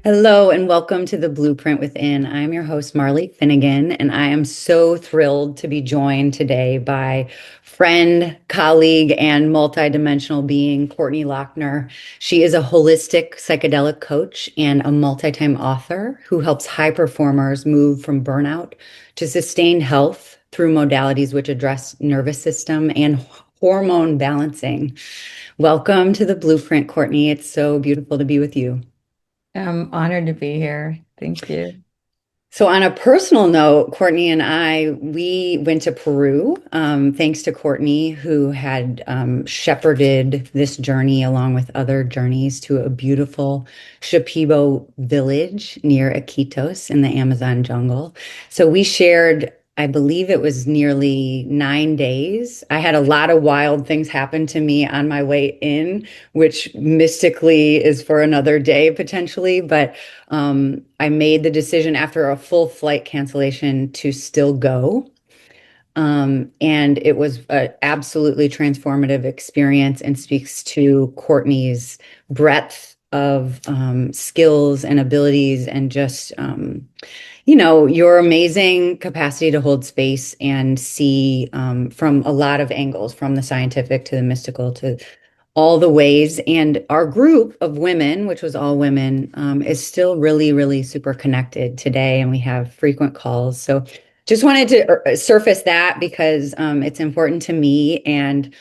Hello and welcome to the Blueprint Within. I'm your host, Marley Finnegan, and I am so thrilled to be joined today by friend, colleague, and multidimensional being, Courtney Lochner. She is a holistic psychedelic coach and a multi-time author who helps high performers move from burnout to sustained health through modalities which address nervous system and hormone balancing. Welcome to the Blueprint, Courtney. It's so beautiful to be with you. I'm honored to be here. Thank you. So, on a personal note, Courtney and we went to Peru, thanks to Courtney, who had shepherded this journey along with other journeys to a beautiful Shipibo village near Iquitos in the Amazon jungle. So, we shared, I believe it was nearly 9 days. I had a lot of wild things happen to me on my way in, which mystically is for another day potentially, but I made the decision after a full flight cancellation to still go. And it was an absolutely transformative experience and speaks to Courtney's breadth of skills and abilities and just, your amazing capacity to hold space and see from a lot of angles, from the scientific to the mystical to all the ways. And our group of women, which was all women, is still really, really super connected today. And we have frequent calls. So just wanted to surface that because it's important to me. And,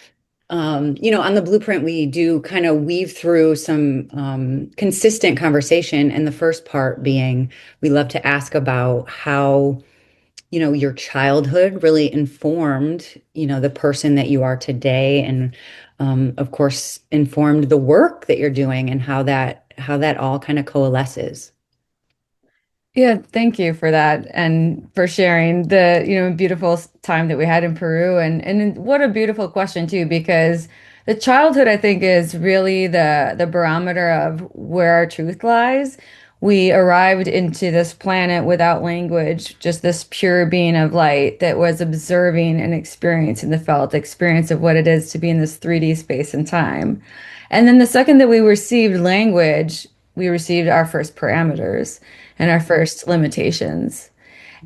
on the blueprint, we do kind of weave through some consistent conversation. And the first part being, we love to ask about how your childhood really informed, the person that you are today, and of course, informed the work that you're doing and how that all kind of coalesces. Yeah, thank you for that and for sharing the, beautiful time that we had in Peru and what a beautiful question too, because the childhood I think is really the barometer of where our truth lies. We arrived into this planet without language, just this pure being of light that was observing and experiencing the felt experience of what it is to be in this 3D space and time. And then the second that we received language, we received our first parameters and our first limitations.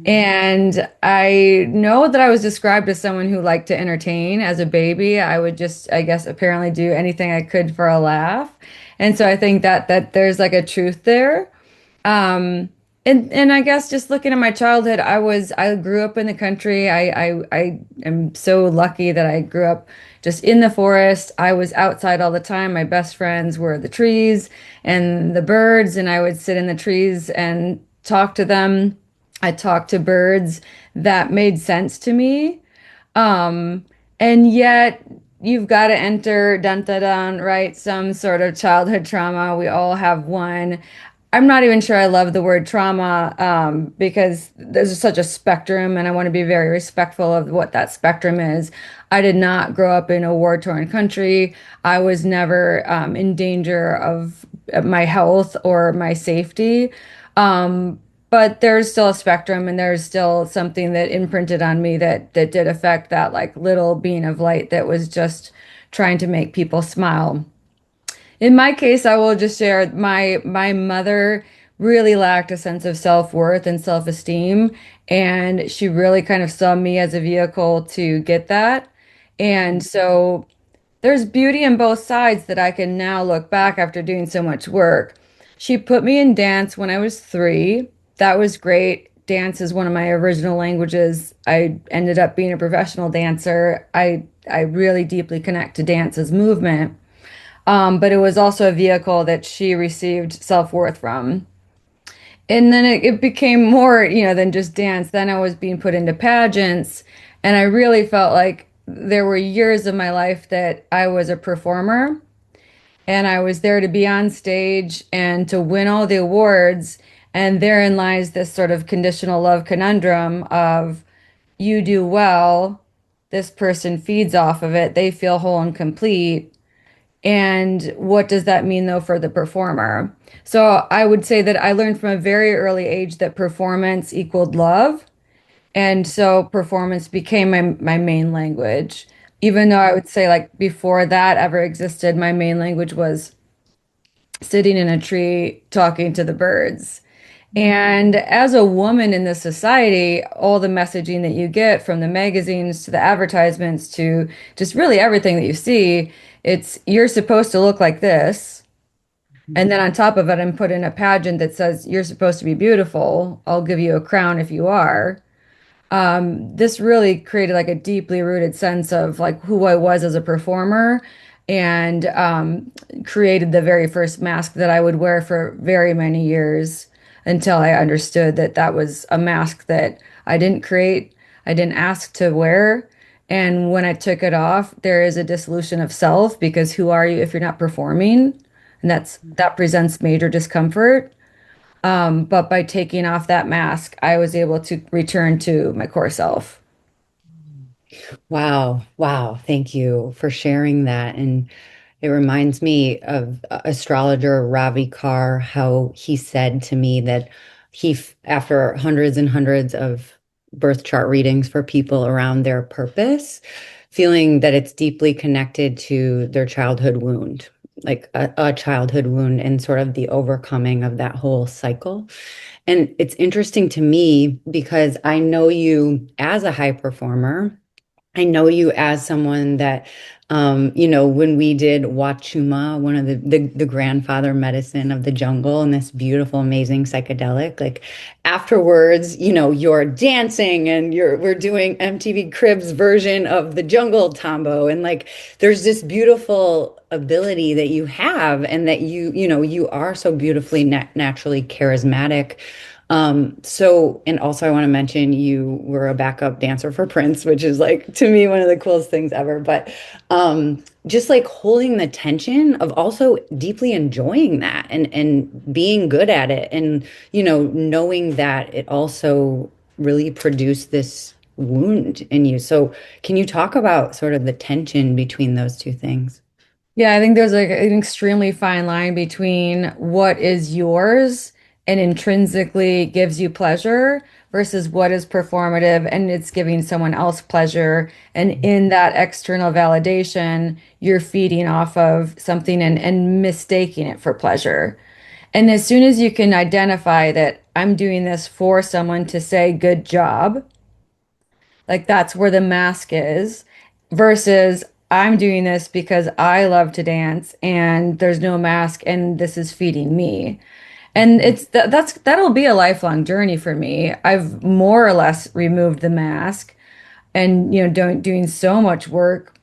And I know that I was described as someone who liked to entertain as a baby. I would just, I guess, apparently do anything I could for a laugh. And so I think that there's like a truth there. Um, and I guess just looking at my childhood, I grew up in the country. I am so lucky that I grew up just in the forest. I was outside all the time. My best friends were the trees and the birds, and I would sit in the trees and talk to them. I talked to birds that made sense to me. Um, and yet you've got to enter dun dun dun, right? Some sort of childhood trauma. We all have one. I'm not even sure I love the word trauma, because there's such a spectrum, and I want to be very respectful of what that spectrum is. I did not grow up in a war-torn country. I was never in danger of my health or my safety. But there's still a spectrum, and there's still something that imprinted on me that did affect that like little being of light that was just trying to make people smile. In my case, I will just share my mother really lacked a sense of self-worth and self-esteem, and she really kind of saw me as a vehicle to get that. And so there's beauty in both sides that I can now look back after doing so much work. She put me in dance when I was 3. That was great. Dance is one of my original languages. I ended up being a professional dancer. I really deeply connect to dance as movement. But it was also a vehicle that she received self-worth from. And then it became more, than just dance. Then I was being put into pageants, and I really felt like there were years of my life that I was a performer, and I was there to be on stage and to win all the awards. And therein lies this sort of conditional love conundrum of you do well, this person feeds off of it, they feel whole and complete. And what does that mean, though, for the performer? So I would say that I learned from a very early age that performance equaled love. And so performance became my main language. Even though I would say, like, before that ever existed, my main language was sitting in a tree talking to the birds. And as a woman in this society, all the messaging that you get from the magazines to the advertisements to just really everything that you see, it's you're supposed to look like this. And then on top of it, I'm put in a pageant that says you're supposed to be beautiful. I'll give you a crown if you are. This really created like a deeply rooted sense of like who I was as a performer and created the very first mask that I would wear for very many years until I understood that that was a mask that I didn't create, I didn't ask to wear. And when I took it off, there is a dissolution of self because who are you if you're not performing? And that presents major discomfort. But by taking off that mask, I was able to return to my core self. Wow. Wow. Thank you for sharing that. And it reminds me of astrologer Ravi Carr, how he said to me that after hundreds and hundreds of birth chart readings for people around their purpose, feeling that it's deeply connected to their childhood wound, like a childhood wound and sort of the overcoming of that whole cycle. And it's interesting to me because I know you as a high performer. I know you as someone that, when we did Wachuma, one of the grandfather medicine of the jungle and this beautiful, amazing psychedelic, like afterwards, you're dancing and we're doing MTV Cribs version of the jungle tambo. And like, there's this beautiful ability that you have and that you are so beautifully naturally charismatic. And also I want to mention you were a backup dancer for Prince, which is like to me one of the coolest things ever. But just like holding the tension of also deeply enjoying that and being good at it and knowing that it also really produced this wound in you. So can you talk about sort of the tension between those two things? Yeah, I think there's like an extremely fine line between what is yours and intrinsically gives you pleasure versus what is performative and it's giving someone else pleasure. And in that external validation, you're feeding off of something and mistaking it for pleasure. And as soon as you can identify that I'm doing this for someone to say good job, like that's where the mask is versus I'm doing this because I love to dance and there's no mask and this is feeding me. And that'll be a lifelong journey for me. I've more or less removed the mask and doing so much work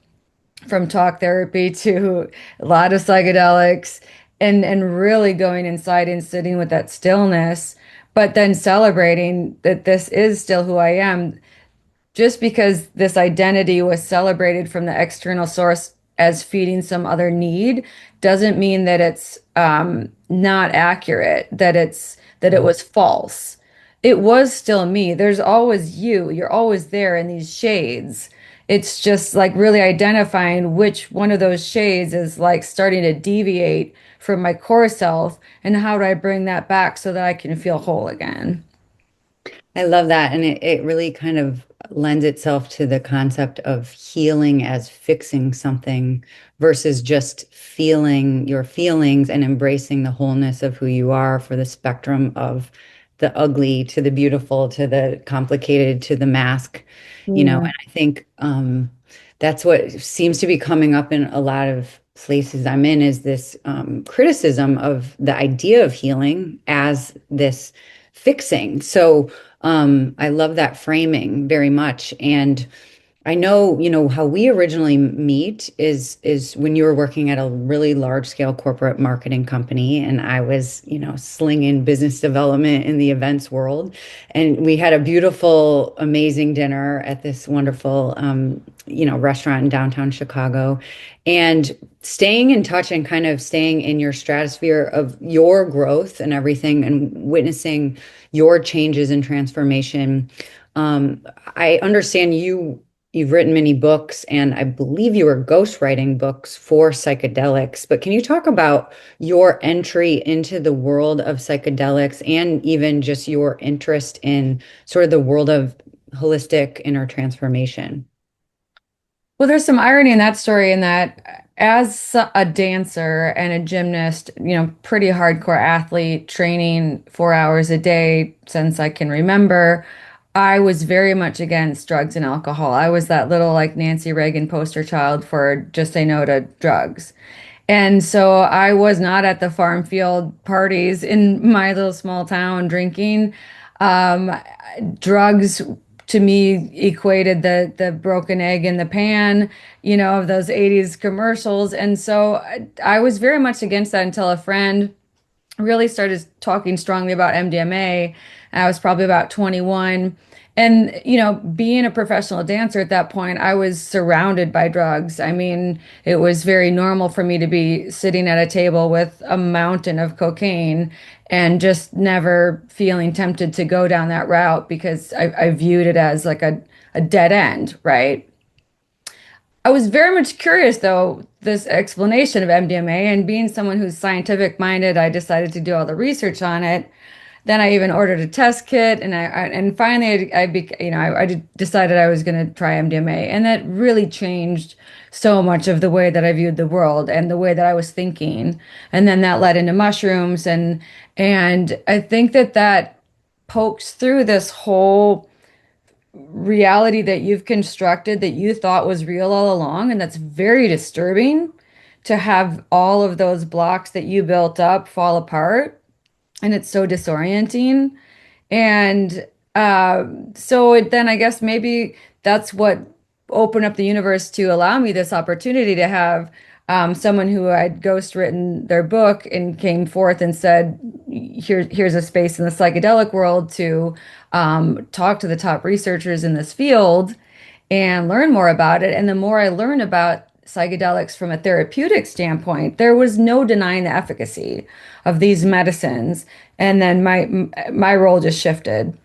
from talk therapy to a lot of psychedelics and really going inside and sitting with that stillness, but then celebrating that this is still who I am just because this identity was celebrated from the external source as feeding some other need doesn't mean that it's not accurate, that it was false. It was still me. There's always you. You're always there in these shades. It's just like really identifying which one of those shades is like starting to deviate from my core self and how do I bring that back so that I can feel whole again. I love that. And it really kind of lends itself to the concept of healing as fixing something versus just feeling your feelings and embracing the wholeness of who you are for the spectrum of the ugly to the beautiful to the complicated to the mask, Yeah. and I think that's what seems to be coming up in a lot of places I'm in is this criticism of the idea of healing as this fixing. So I love that framing very much. And I know, how we originally meet is when you were working at a really large scale corporate marketing company and I was, slinging business development in the events world. And we had a beautiful, amazing dinner at this wonderful restaurant in downtown Chicago. And staying in touch and kind of staying in your stratosphere of your growth and everything and witnessing your changes and transformation. I understand you've written many books, and I believe you were ghostwriting books for psychedelics. But can you talk about your entry into the world of psychedelics and even just your interest in sort of the world of holistic inner transformation? Well, there's some irony in that story in that as a dancer and a gymnast, pretty hardcore athlete, training 4 hours a day since I can remember, I was very much against drugs and alcohol. I was that little like Nancy Reagan poster child for just say no to drugs. And so I was not at the farm field parties in my little small town drinking. Um, Drugs to me equated the broken egg in the pan, of those 80s commercials. And so I was very much against that until a friend really started talking strongly about MDMA. I was probably about 21. And, being a professional dancer at that point, I was surrounded by drugs. I mean, it was very normal for me to be sitting at a table with a mountain of cocaine and just never feeling tempted to go down that route because I viewed it as like a dead end, right? I was very much curious, though, this explanation of MDMA, and being someone who's scientific minded, I decided to do all the research on it. Then I even ordered a test kit, and and finally decided I was going to try MDMA, and that really changed so much of the way that I viewed the world and the way that I was thinking. And then that led into mushrooms, and I think that pokes through this whole reality that you've constructed that you thought was real all along. And that's very disturbing to have all of those blocks that you built up fall apart. And it's so disorienting. And then I guess maybe that's what opened up the universe to allow me this opportunity to have someone who had ghostwritten their book and came forth and said, here's a space in the psychedelic world to talk to the top researchers in this field and learn more about it. And the more I learn about psychedelics from a therapeutic standpoint, there was no denying the efficacy of these medicines. And then my role just shifted.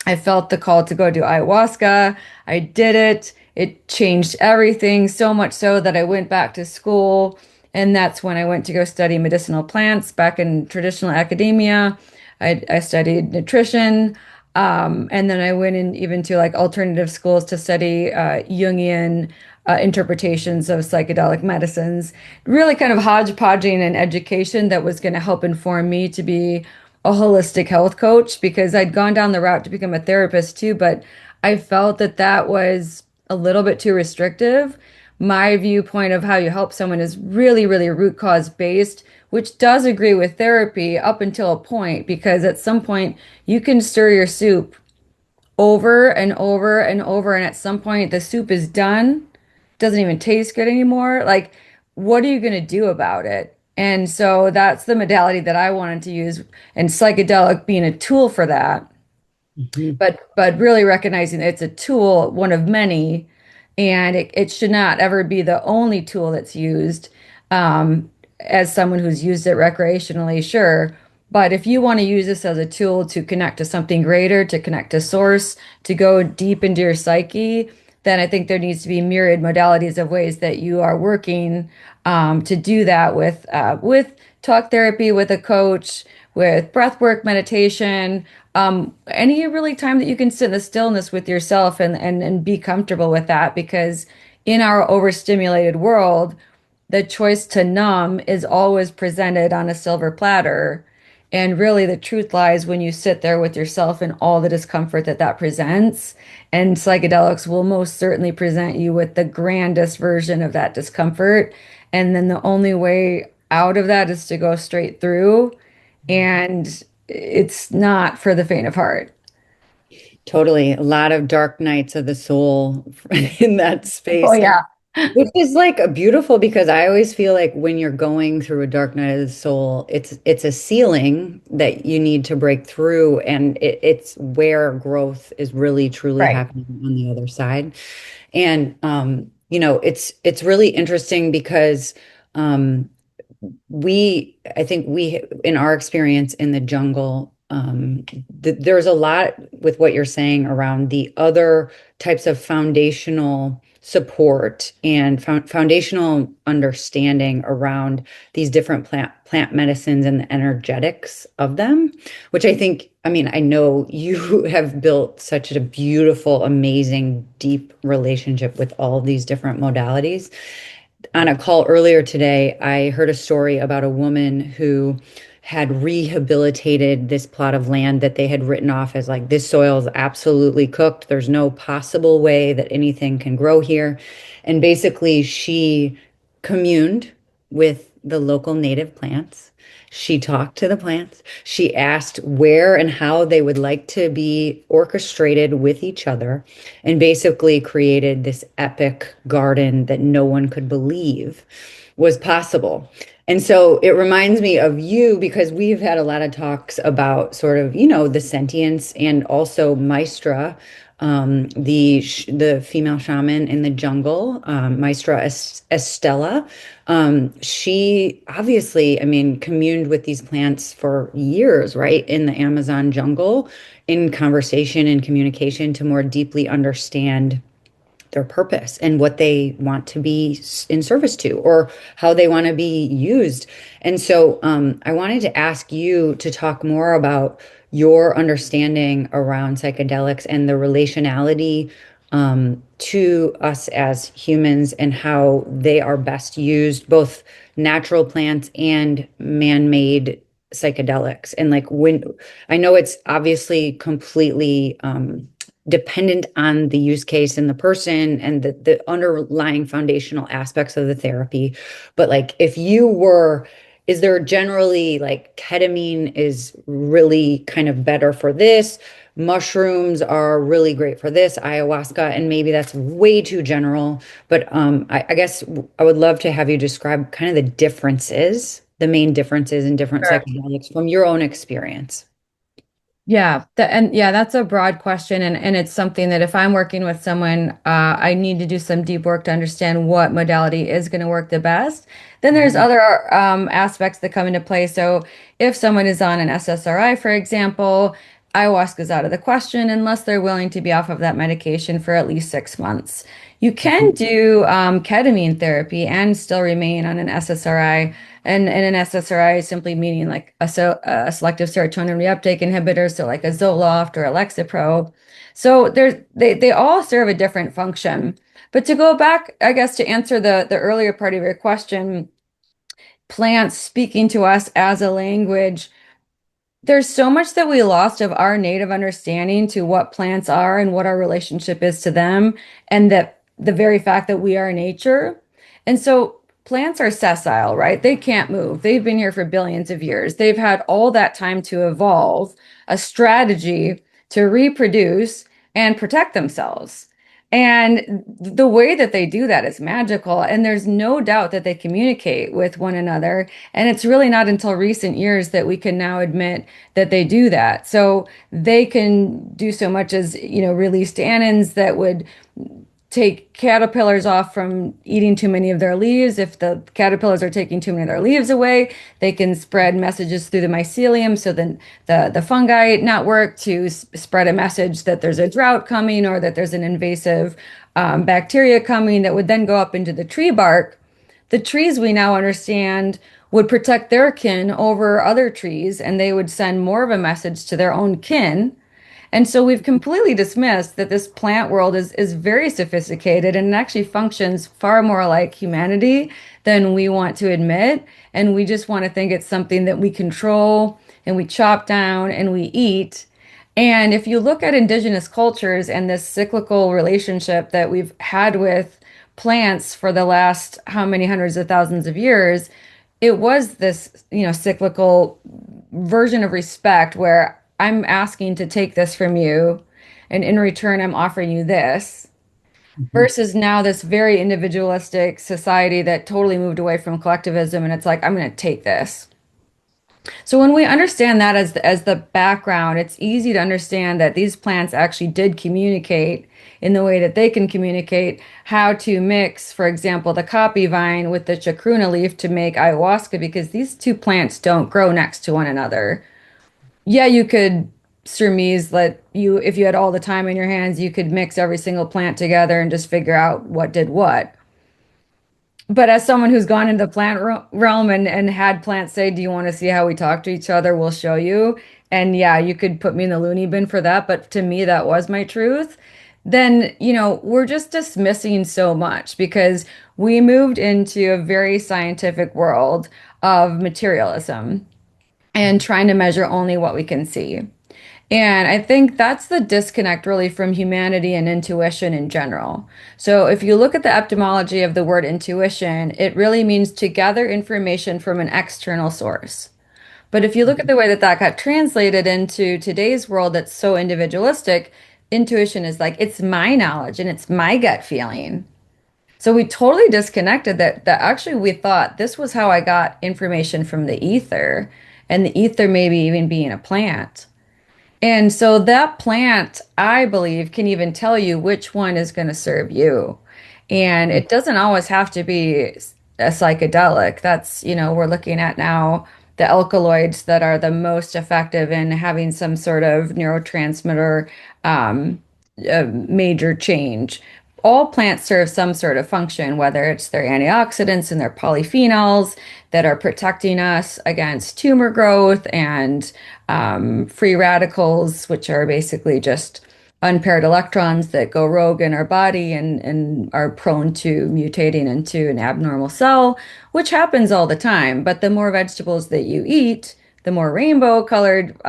I felt the call to go do ayahuasca. I did it. It changed everything, so much so that I went back to school. And that's when I went to go study medicinal plants back in traditional academia. I studied nutrition. And then I went in even to like alternative schools to study Jungian interpretations of psychedelic medicines, really kind of hodgepodging an education that was going to help inform me to be a holistic health coach because I'd gone down the route to become a therapist too, but I felt that was a little bit too restrictive. My viewpoint of how you help someone is really, really root cause based, which does agree with therapy up until a point, because at some point you can stir your soup over and over and over, and at some point the soup is done, doesn't even taste good anymore. Like, what are you going to do about it? And so that's the modality that I wanted to use, and psychedelic being a tool for that. Mhm. But really recognizing that it's a tool, one of many, and it should not ever be the only tool that's used. As someone who's used it recreationally, sure. But if you want to use this as a tool to connect to something greater, to connect to source, to go deep into your psyche, then I think there needs to be myriad modalities of ways that you are working to do that with talk therapy, with a coach, with breath work, meditation, any really time that you can sit in the stillness with yourself and be comfortable with that. Because in our overstimulated world, the choice to numb is always presented on a silver platter. And really, the truth lies when you sit there with yourself and all the discomfort that presents. And psychedelics will most certainly present you with the grandest version of that discomfort. And then the only way out of that is to go straight through. And it's not for the faint of heart. Totally. A lot of dark nights of the soul in that Oh, space. yeah. Which is like a beautiful because I always feel like when you're going through a dark night of the soul, it's a ceiling that you need to break through, and it's where growth is really truly Right. happening on the other side. And it's really interesting because um, I think we, in our experience in the jungle, there's a lot with what you're saying around the other types of foundational support and foundational understanding around these different plant medicines and the energetics of them, which I think, I mean, I know you have built such a beautiful, amazing, deep relationship with all of these different modalities. On a call earlier today, I heard a story about a woman who had rehabilitated this plot of land that they had written off as like, this soil is absolutely cooked. There's no possible way that anything can grow here. And basically, she communed with the local native plants. She talked to the plants. She asked where and how they would like to be orchestrated with each other, and basically created this epic garden that no one could believe was possible. And so it reminds me of you because we've had a lot of talks about sort of, the sentience and also Maestra, the female shaman in the jungle, Maestra Estella. She obviously, I mean, communed with these plants for years, right, in the Amazon jungle, in conversation and communication to more deeply understand their purpose and what they want to be in service to, or how they want to be used. And so I wanted to ask you to talk more about your understanding around psychedelics and the relationality to us as humans and how they are best used, both natural plants and man-made psychedelics. And like, when I know it's obviously completely dependent on the use case and the person and the underlying foundational aspects of the therapy. But like, if you were, is there generally like ketamine is really kind of better for this? Mushrooms are really great for this, ayahuasca, and maybe that's way too general. But I guess I would love to have you describe kind of the differences, the main differences in different psychedelics from your own experience. Yeah, and yeah, that's a broad question, and it's something that if I'm working with someone, I need to do some deep work to understand what modality is going to work the best. Then there's Mhm. other aspects that come into play. So if someone is on an SSRI, for example, ayahuasca is out of the question unless they're willing to be off of that medication for at least 6 months. You can do ketamine therapy and still remain on an SSRI. And an SSRI is simply meaning like a selective serotonin reuptake inhibitor, so like a Zoloft or a Lexapro. So they all serve a different function. But to go back, I guess to answer the earlier part of your question, plants speaking to us as a language, there's so much that we lost of our native understanding to what plants are and what our relationship is to them, and that the very fact that we are nature. And so plants are sessile, right? They can't move. They've been here for billions of years. They've had all that time to evolve a strategy to reproduce and protect themselves. And the way that they do that is magical. And there's no doubt that they communicate with one another. And it's really not until recent years that we can now admit that they do that. So they can do so much as, release tannins that would take caterpillars off from eating too many of their leaves. If the caterpillars are taking too many of their leaves away, they can spread messages through the mycelium. So then the fungi network to spread a message that there's a drought coming or that there's an invasive bacteria coming that would then go up into the tree bark. The trees we now understand would protect their kin over other trees, and they would send more of a message to their own kin. And so we've completely dismissed that this plant world is very sophisticated and it actually functions far more like humanity than we want to admit. And we just want to think it's something that we control and we chop down and we eat. And if you look at indigenous cultures and this cyclical relationship that we've had with plants for the last how many hundreds of thousands of years, it was this, cyclical version of respect where I'm asking to take this from you, and in return, I'm offering you this, Mhm. versus now this very individualistic society that totally moved away from collectivism, and it's like, I'm going to take this. So when we understand that as the background, it's easy to understand that these plants actually did communicate in the way that they can communicate how to mix, for example, the copy vine with the chacruna leaf to make ayahuasca, because these two plants don't grow next to one another. Yeah, you could surmise that if you had all the time in your hands, you could mix every single plant together and just figure out what did what. But as someone who's gone into the plant realm and had plants say, "Do you want to see how we talk to each other? We'll show you." And yeah, you could put me in the loony bin for that, but to me, that was my truth. then, we're just dismissing so much because we moved into a very scientific world of materialism and trying to measure only what we can see. And I think that's the disconnect really from humanity and intuition in general. So if you look at the etymology of the word intuition, it really means to gather information from an external source. But if you look at the way that that got translated into today's world that's so individualistic, intuition is like it's my knowledge and it's my gut feeling. So we totally disconnected that actually we thought this was how I got information from the ether, and the ether maybe even being a plant. And so that plant, I believe, can even tell you which one is going to serve you. And it doesn't always have to be a psychedelic. That's, we're looking at now the alkaloids that are the most effective in having some sort of neurotransmitter um, major change. All plants serve some sort of function, whether it's their antioxidants and their polyphenols that are protecting us against tumor growth and free radicals, which are basically just unpaired electrons that go rogue in our body and are prone to mutating into an abnormal cell, which happens all the time. But the more vegetables that you eat, the more rainbow colored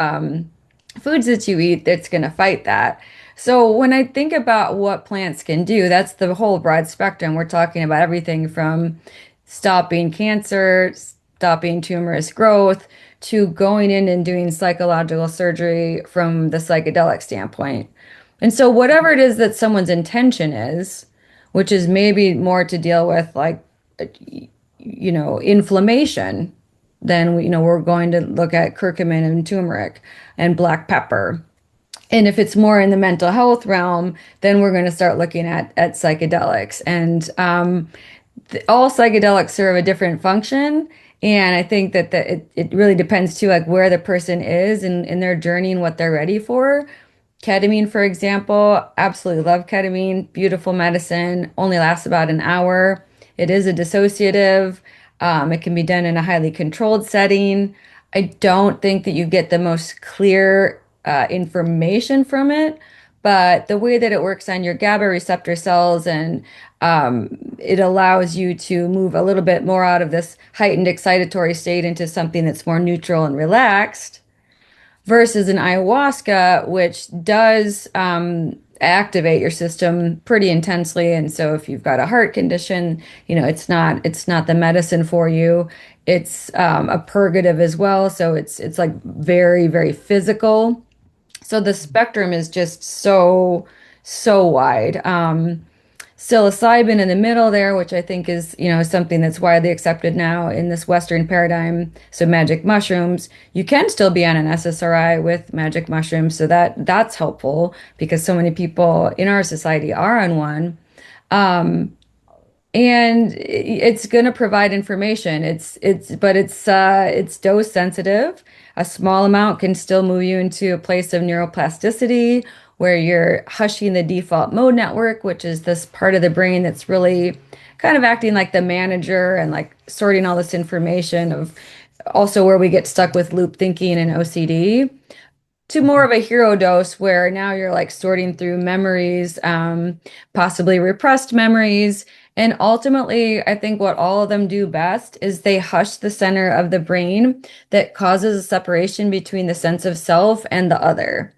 foods that you eat, that's going to fight that. So when I think about what plants can do, that's the whole broad spectrum. We're talking about everything from stopping cancer, stopping tumorous growth, to going in and doing psychological surgery from the psychedelic standpoint. And so whatever it is that someone's intention is, which is maybe more to deal with like, inflammation, then we're going to look at curcumin and turmeric and black pepper. And if it's more in the mental health realm, then we're going to start looking at psychedelics. And all psychedelics serve a different function. And I think that it really depends too, like where the person is in their journey and what they're ready for. Ketamine, for example, absolutely love ketamine. Beautiful medicine, only lasts about an hour. It is a dissociative. It can be done in a highly controlled setting. I don't think that you get the most clear information from it, but the way that it works on your GABA receptor cells and it allows you to move a little bit more out of this heightened excitatory state into something that's more neutral and relaxed versus an ayahuasca, which does activate your system pretty intensely. And so if you've got a heart condition, it's not the medicine for you. It's a purgative as well. So it's like very, very physical. So the spectrum is just so wide. Psilocybin in the middle there, which I think is, something that's widely accepted now in this Western paradigm. So magic mushrooms, you can still be on an SSRI with magic mushrooms, so that's helpful because so many people in our society are on one. And it's going to provide information. It's dose sensitive. A small amount can still move you into a place of neuroplasticity where you're hushing the default mode network, which is this part of the brain that's really kind of acting like the manager and like sorting all this information of also where we get stuck with loop thinking and OCD to more of a hero dose where now you're like sorting through memories, possibly repressed memories. And ultimately, I think what all of them do best is they hush the center of the brain that causes a separation between the sense of self and the other.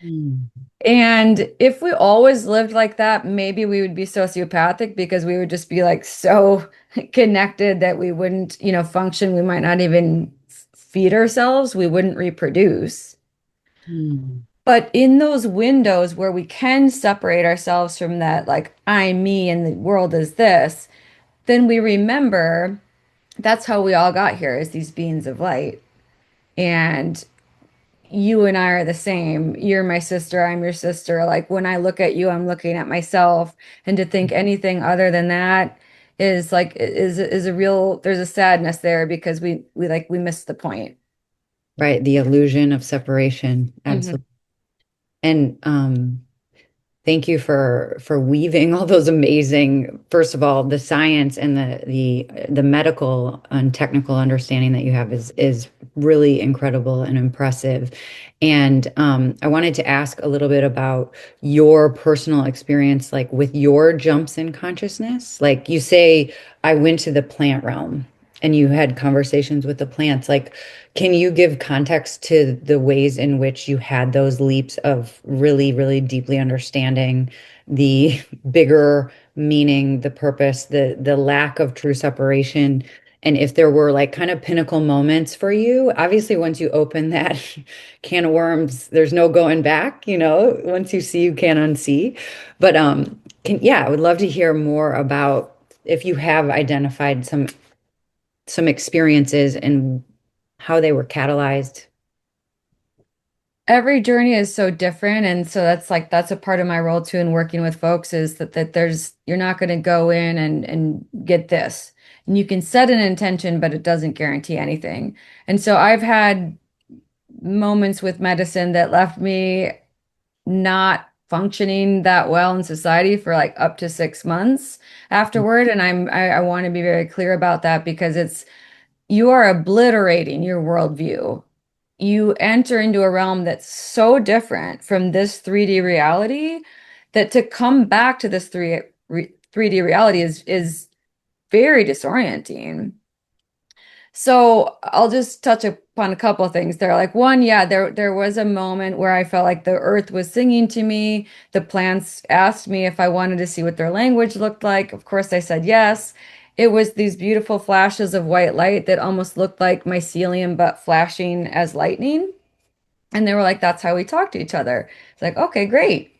Mm. And if we always lived like that, maybe we would be sociopathic because we would just be like so connected that we wouldn't, function. We might not even feed ourselves. We wouldn't reproduce. Mm. But in those windows where we can separate ourselves from that, like I'm me and the world is this, then we remember that's how we all got here as these beings of light. And you and I are the same. You're my sister, I'm your sister. Like when I look at you, I'm looking at myself. And to think anything other than that is like is a real there's a sadness there because we missed the point. Right, the illusion of separation. Mhm. Absolutely. And Thank you for weaving all those amazing, first of all, the science and the medical and technical understanding that you have is really incredible and impressive. And I wanted to ask a little bit about your personal experience, like with your jumps in consciousness. Like you say, I went to the plant realm and you had conversations with the plants. Like, can you give context to the ways in which you had those leaps of really, really deeply understanding the bigger meaning, the purpose, the lack of true separation, and if there were like kind of pinnacle moments for you? Obviously, once you open that can of worms, there's no going back, you know, once you see, you can't unsee. But yeah, I would love to hear more about if you have identified some experiences and how they were catalyzed. Every journey is so different, and so that's a part of my role too in working with folks is that there's you're not going to go in and get this. And you can set an intention, but it doesn't guarantee anything. And so I've had moments with medicine that left me not functioning that well in society for like up to 6 months afterward. And I want to be very clear about that because you are obliterating your worldview. You enter into a realm that's so different from this 3D reality that to come back to this 3D reality is very disorienting. So I'll just touch upon a couple of things there. Like one, yeah, there was a moment where I felt like the earth was singing to me. The plants asked me if I wanted to see what their language looked like. Of course, I said yes. It was these beautiful flashes of white light that almost looked like mycelium, but flashing as lightning. And they were like, that's how we talk to each other. It's like, okay, great.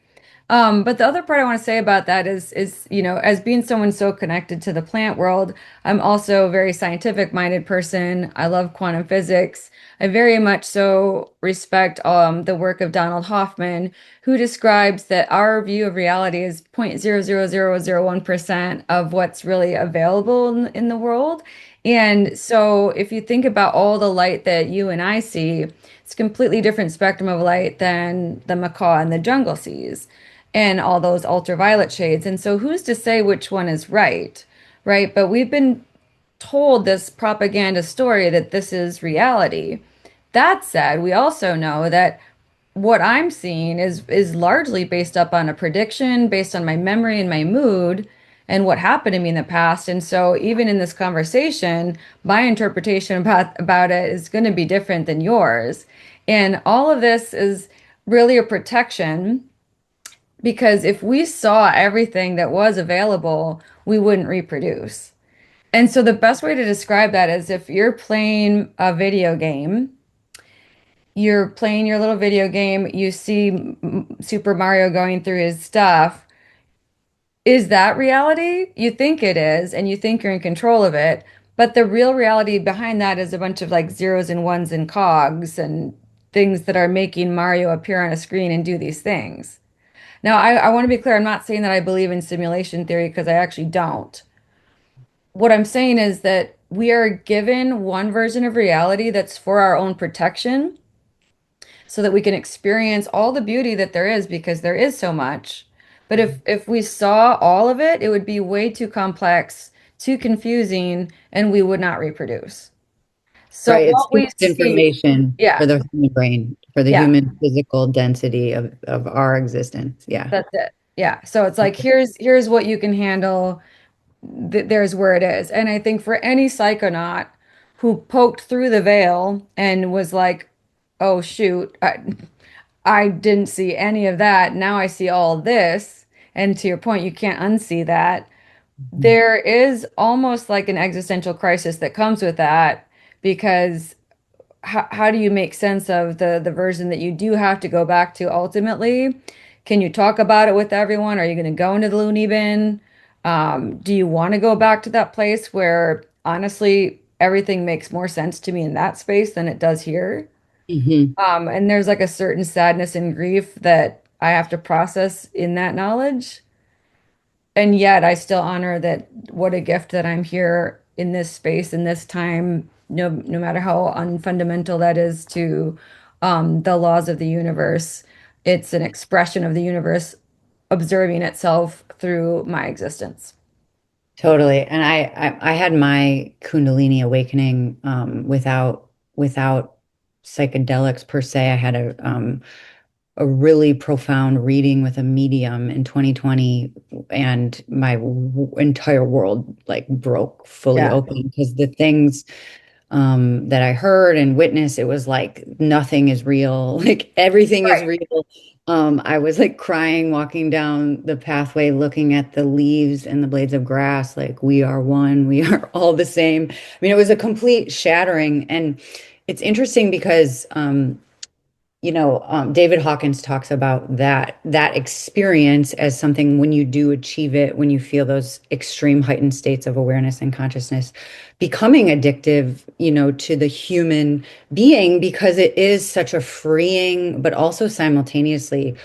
But the other part I want to say about that is, as being someone so connected to the plant world, I'm also a very scientific minded person. I love quantum physics. I very much so respect the work of Donald Hoffman, who describes that our view of reality is 0.00001% of what's really available in the world. And so if you think about all the light that you and I see, it's a completely different spectrum of light than the macaw in the jungle sees and all those ultraviolet shades. And so who's to say which one is right? Right? But we've been told this propaganda story that this is reality. That said, we also know that what I'm seeing is largely based up on a prediction, based on my memory and my mood and what happened to me in the past. And so even in this conversation, my interpretation about it is going to be different than yours. And all of this is really a protection because if we saw everything that was available, we wouldn't reproduce. And so the best way to describe that is if you're playing a video game, you're playing your little video game, you see Super Mario going through his stuff. Is that reality? You think it is, and you think you're in control of it. But the real reality behind that is a bunch of like zeros and ones and cogs and things that are making Mario appear on a screen and do these things. Now, I want to be clear. I'm not saying that I believe in simulation theory because I actually don't. What I'm saying is that we are given one version of reality that's for our own protection so that we can experience all the beauty that there is because there is so much. But if we saw all of it, it would be way too complex, too confusing, and we would not reproduce. So Right. It's what too we much see, information for yeah, the human brain, for the yeah. human physical density of our existence. Yeah. That's it. Yeah. So it's like here's what you can handle. There's where it is. And I think for any psychonaut who poked through the veil and was like, "Oh shoot, I didn't see any of that. Now I see all this." And to your point, you can't unsee that. Mhm. There is almost like an existential crisis that comes with that because how do you make sense of the version that you do have to go back to ultimately? Can you talk about it with everyone? Are you going to go into the loony bin? Do you want to go back to that place where honestly everything makes more sense to me in that space than it does here? Mhm. And there's like a certain sadness and grief that I have to process in that knowledge. And yet I still honor that what a gift that I'm here in this space in this time, no matter how unfundamental that is to the laws of the universe. It's an expression of the universe observing itself through my existence. Totally. And I had my Kundalini awakening without psychedelics per se. I had a really profound reading with a medium in 2020, and my entire world like broke fully Yeah. open because the things that I heard and witnessed, it was like nothing is real. Like everything is Right. real. I was like crying walking down the pathway, looking at the leaves and the blades of grass, like we are one, we are all the same. I mean, it was a complete shattering. And it's interesting because David Hawkins talks about that experience as something when you do achieve it, when you feel those extreme heightened states of awareness and consciousness, becoming addictive, to the human being because it is such a freeing, but also simultaneously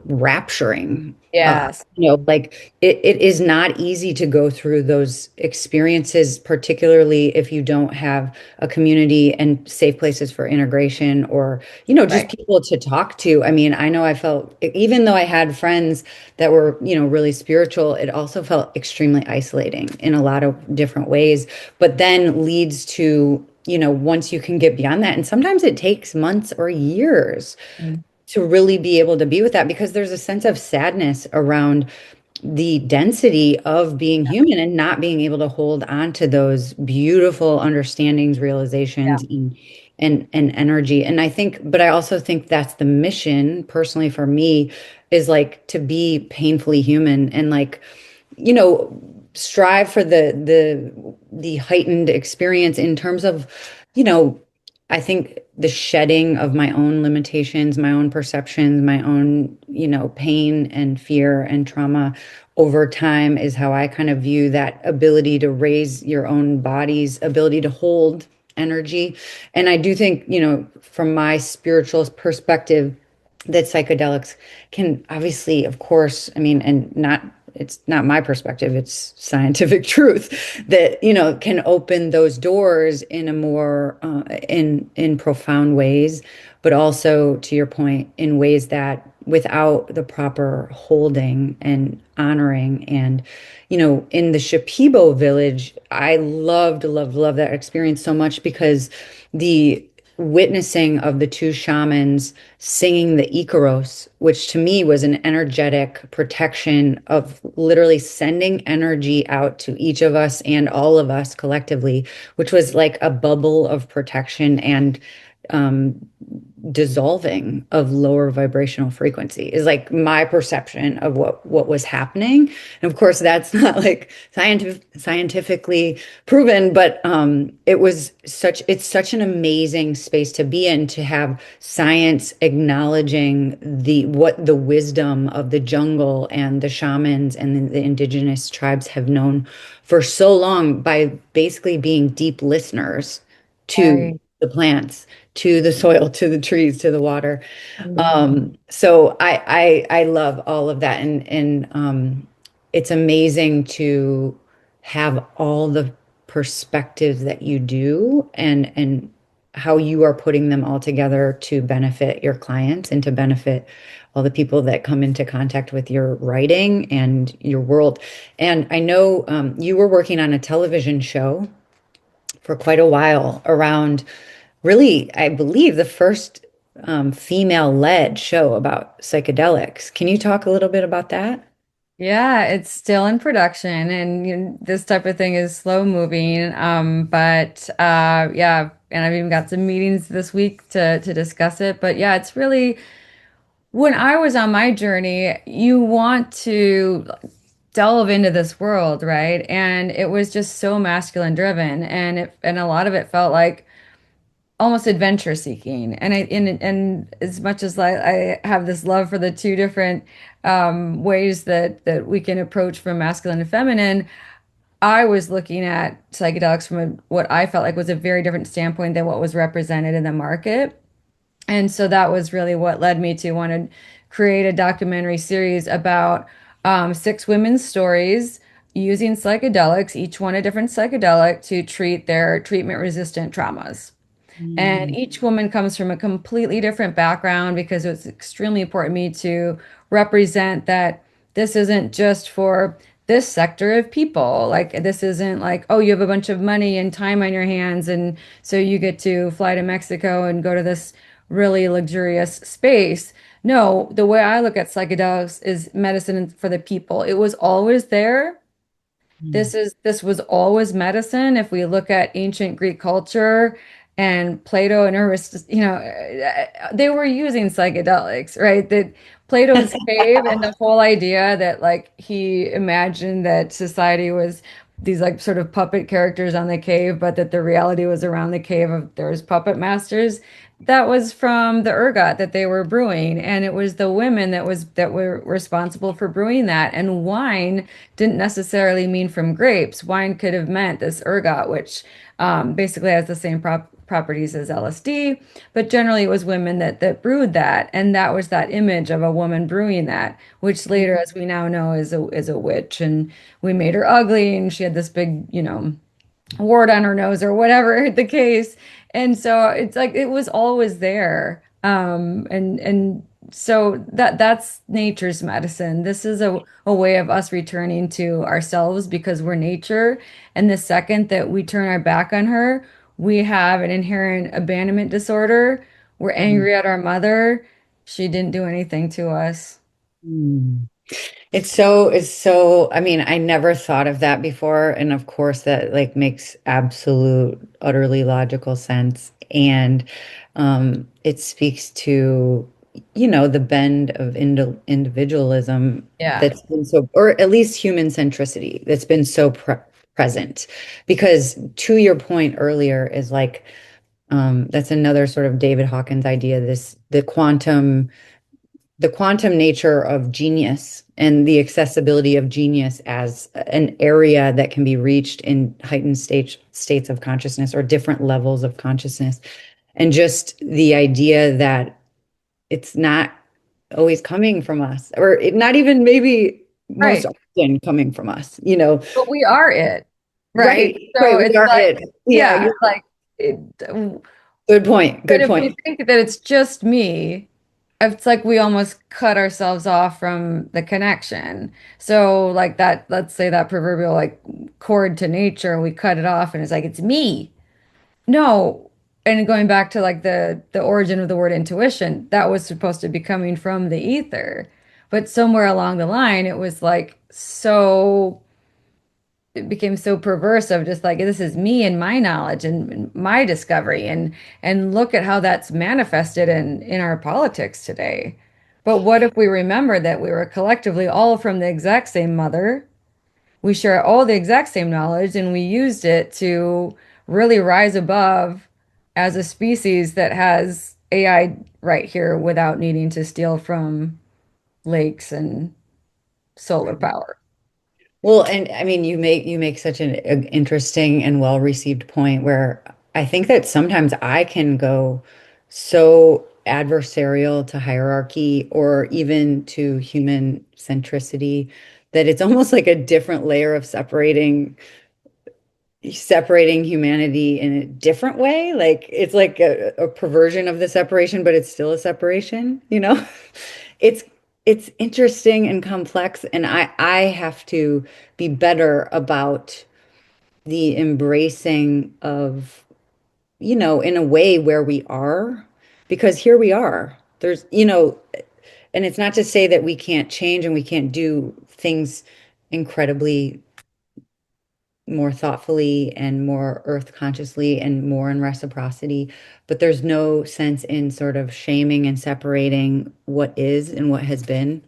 rapturing. Yes. Like it is not easy to go through those experiences, particularly if you don't have a community and safe places for integration or, just Right. people to talk to. I mean, I know I felt, even though I had friends that were, really spiritual, it also felt extremely isolating in a lot of different ways, but then leads to, once you can get beyond that, and sometimes it takes months or years Mm. to really be able to be with that because there's a sense of sadness around the density of being human and not being able to hold on to those beautiful understandings, Yeah. realizations, and energy. And I think, but I also think that's the mission personally for me is like to be painfully human and like, you know, strive for the heightened experience in terms of, you know, I think the shedding of my own limitations, my own perceptions, my own, pain and fear and trauma over time is how I kind of view that ability to raise your own body's ability to hold energy. And I do think, from my spiritual perspective, that psychedelics can obviously, of course, I mean, and not, it's not my perspective, it's scientific truth that, can open those doors in a more, in profound ways, but also to your point, in ways that without the proper holding and honoring. And, in the Shipibo village, I loved that experience so much because the witnessing of the two shamans singing the Icaros, which to me was an energetic protection of literally sending energy out to each of us and all of us collectively, which was like a bubble of protection and um, dissolving of lower vibrational frequency is like my perception of what was happening. And of course that's not like scientifically proven, but it's such an amazing space to be in, to have science acknowledging the wisdom of the jungle and the shamans and the indigenous tribes have known for so long by basically being deep listeners to Right. the plants, to the soil, to the trees, to the water. Mm. So I love all of that, and it's amazing to have all the perspectives that you do, and how you are putting them all together to benefit your clients and to benefit all the people that come into contact with your writing and your world. And I know you were working on a television show for quite a while around really, I believe, the first female-led show about psychedelics. Can you talk a little bit about that? Yeah, it's still in production, and this type of thing is slow moving. But yeah, and I've even got some meetings this week to discuss it. But yeah, it's really when I was on my journey, you want to delve into this world, right? And it was just so masculine driven, and a lot of it felt like almost adventure seeking. And as much as I have this love for the two different ways that we can approach from masculine and feminine, I was looking at psychedelics from what I felt like was a very different standpoint than what was represented in the market. And so that was really what led me to want to create a documentary series about six women's stories using psychedelics, each one a different psychedelic, to treat their treatment resistant traumas. And Mm, each woman comes from a completely different background because it's extremely important to me to represent that this isn't just for this sector of people. Like, this isn't like, oh, you have a bunch of money and time on your hands, and so you get to fly to Mexico and go to this really luxurious space. No, the way I look at psychedelics is medicine for the people. It was always there. This was always medicine. If we look at ancient Greek culture and Plato and Aristotle, they were using psychedelics, right? That Plato's cave and the whole idea that like he imagined that society was these like sort of puppet characters on the cave, but that the reality was around the cave of there's puppet masters. That was from the ergot that they were brewing, and it was the women that were responsible for brewing that. And wine didn't necessarily mean from grapes. Wine could have meant this ergot, which basically has the same properties as LSD, but generally it was women that brewed that, and that was that image of a woman brewing that, which later, as we now know, is a witch, and we made her ugly, and she had this big, wart on her nose or whatever the case. And so it's like it was always there. And so that's nature's medicine. This is a way of us returning to ourselves because we're nature. And the second that we turn our back on her, we have an inherent abandonment disorder. We're Mhm. angry at our mother. She didn't do anything to us. Mm. It's so, I mean, I never thought of that before. And of course, that like makes absolute, utterly logical sense. And it speaks to, the bend of individualism Yeah. that's been so, or at least human centricity that's been so present. Because to your point earlier, is like, that's another sort of David Hawkins idea, the quantum nature of genius and the accessibility of genius as an area that can be reached in heightened states of consciousness or different levels of consciousness. And just the idea that it's not always coming from us, or not even maybe most Right. often coming from us. But we are it, right? Right, So right. We it's are like, it. Yeah, yeah, like, it, good point. but Good if we point. think that it's just me, it's like we almost cut ourselves off from the connection. So, like that, let's say that proverbial like cord to nature, we cut it off and it's like, it's me. No. And going back to like the origin of the word intuition, that was supposed to be coming from the ether. But somewhere along the line, it was like so it became so perverse of just like this is me and my knowledge and my discovery and look at how that's manifested in our politics today. But what if we remember that we were collectively all from the exact same mother? We share all the exact same knowledge and we used it to really rise above as a species that has AI right here without needing to steal from lakes and solar power. Well, and I mean, you make such an interesting and well-received point where I think that sometimes I can go so adversarial to hierarchy or even to human centricity that it's almost like a different layer of separating humanity in a different way. Like it's like a perversion of the separation, but it's still a separation. It's it's interesting and complex, and I have to be better about the embracing of, in a way where we are, because here we are. And it's not to say that we can't change and we can't do things incredibly more thoughtfully and more earth consciously and more in reciprocity. But there's no sense in sort of shaming and separating what is and what has been.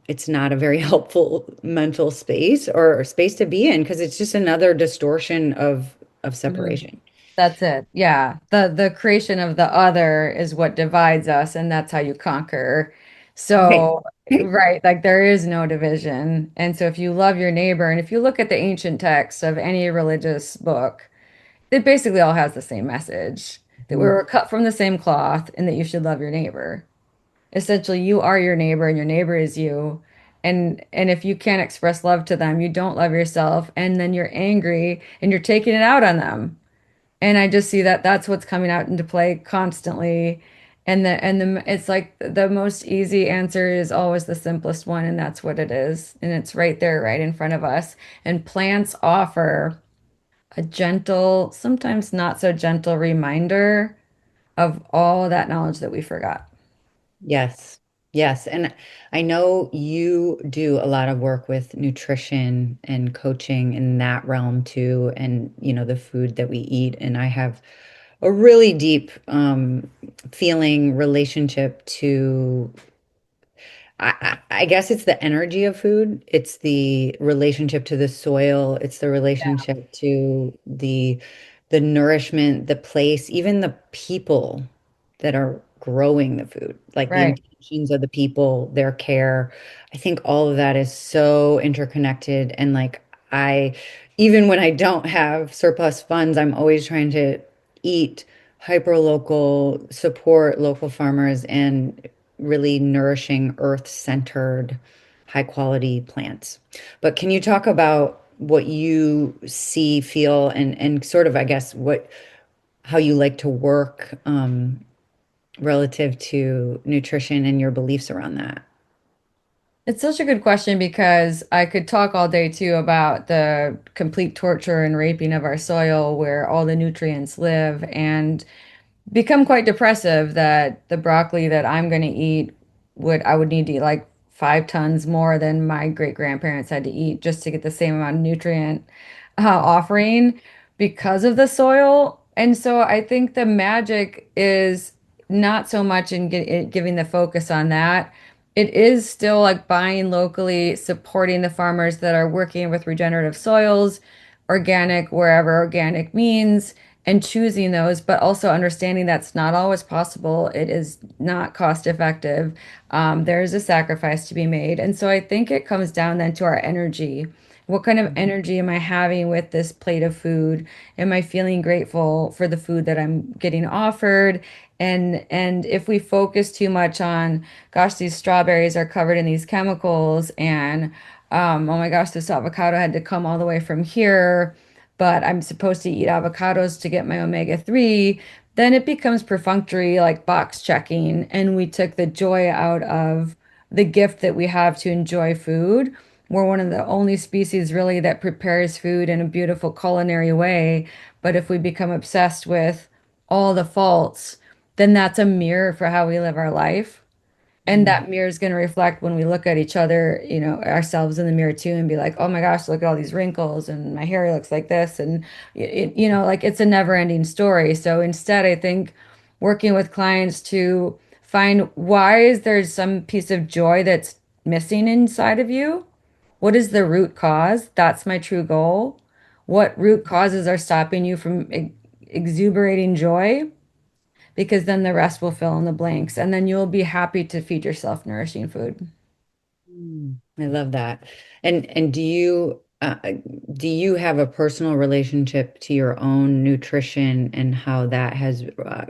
It's not a very helpful mental space or space to be in because it's just another distortion of Mhm. separation. That's it. Yeah. The creation of the other is what divides us, and that's how you conquer. Right. So, right, like there is no division. And so if you love your neighbor, and if you look at the ancient texts of any religious book, it basically all has the same message that we Mhm. were cut from the same cloth and that you should love your neighbor. Essentially, you are your neighbor and your neighbor is you. And if you can't express love to them, you don't love yourself, and then you're angry and you're taking it out on them. And I just see that that's what's coming out into play constantly. And it's like the most easy answer is always the simplest one, and that's what it is. And it's right there, right in front of us. And plants offer a gentle, sometimes not so gentle reminder of all that knowledge that we forgot. Yes. Yes. And I know you do a lot of work with nutrition and coaching in that realm too, and the food that we eat. And I have a really deep feeling relationship to I guess it's the energy of food. It's the relationship to the soil. It's the relationship to the nourishment, the place, even the people that are growing the food, like the Right. intentions of the people, their care. I think all of that is so interconnected. And like I, even when I don't have surplus funds, I'm always trying to eat hyper local, support local farmers, and really nourishing, earth-centered, high-quality plants. But can you talk about what you see, feel, and sort of, I guess, what how you like to work relative to nutrition and your beliefs around that? It's such a good question because I could talk all day too about the complete torture and raping of our soil where all the nutrients live and become quite depressive that the broccoli that I'm going to eat I would need to eat like 5 tons more than my great grandparents had to eat just to get the same amount of nutrient offering because of the soil. And so I think the magic is not so much in giving the focus on that. It is still like buying locally, supporting the farmers that are working with regenerative soils, organic, wherever organic means, and choosing those, but also understanding that's not always possible. It is not cost effective. There is a sacrifice to be made. And so I think it comes down then to our energy. What kind of energy am I having with this plate of food? Am I feeling grateful for the food that I'm getting offered? And if we focus too much on, gosh, these strawberries are covered in these chemicals, and oh my gosh, this avocado had to come all the way from here, but I'm supposed to eat avocados to get my omega-3, then it becomes perfunctory, like box checking, and we took the joy out of the gift that we have to enjoy food. We're one of the only species really that prepares food in a beautiful culinary way. But if we become obsessed with all the faults, then that's a mirror for how we live our life. And Mm. that mirror is going to reflect when we look at each other, ourselves in the mirror too, and be like, oh my gosh, look at all these wrinkles and my hair looks like this. And, like it's a never-ending story. So instead, I think working with clients to find why is there some piece of joy that's missing inside of you? What is the root cause? That's my true goal. What root causes are stopping you from exuberating joy? Because then the rest will fill in the blanks, and then you'll be happy to feed yourself nourishing food. I love that. And do you have a personal relationship to your own nutrition and how that has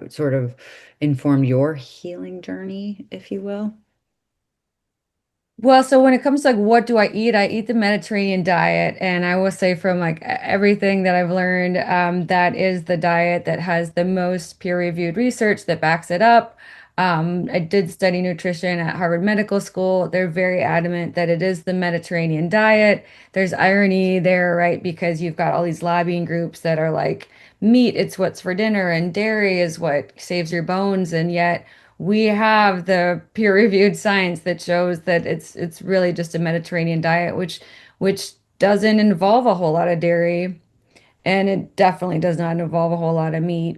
sort of informed your healing journey, if you will? Well, so when it comes to like what do I eat the Mediterranean diet, and I will say from like everything that I've learned, that is the diet that has the most peer-reviewed research that backs it up. I did study nutrition at Harvard Medical School. They're very adamant that it is the Mediterranean diet. There's irony there, right? Because you've got all these lobbying groups that are like, meat, it's what's for dinner, and dairy is what saves your bones, and yet we have the peer-reviewed science that shows that it's really just a Mediterranean diet, which doesn't involve a whole lot of dairy, and it definitely does not involve a whole lot of meat.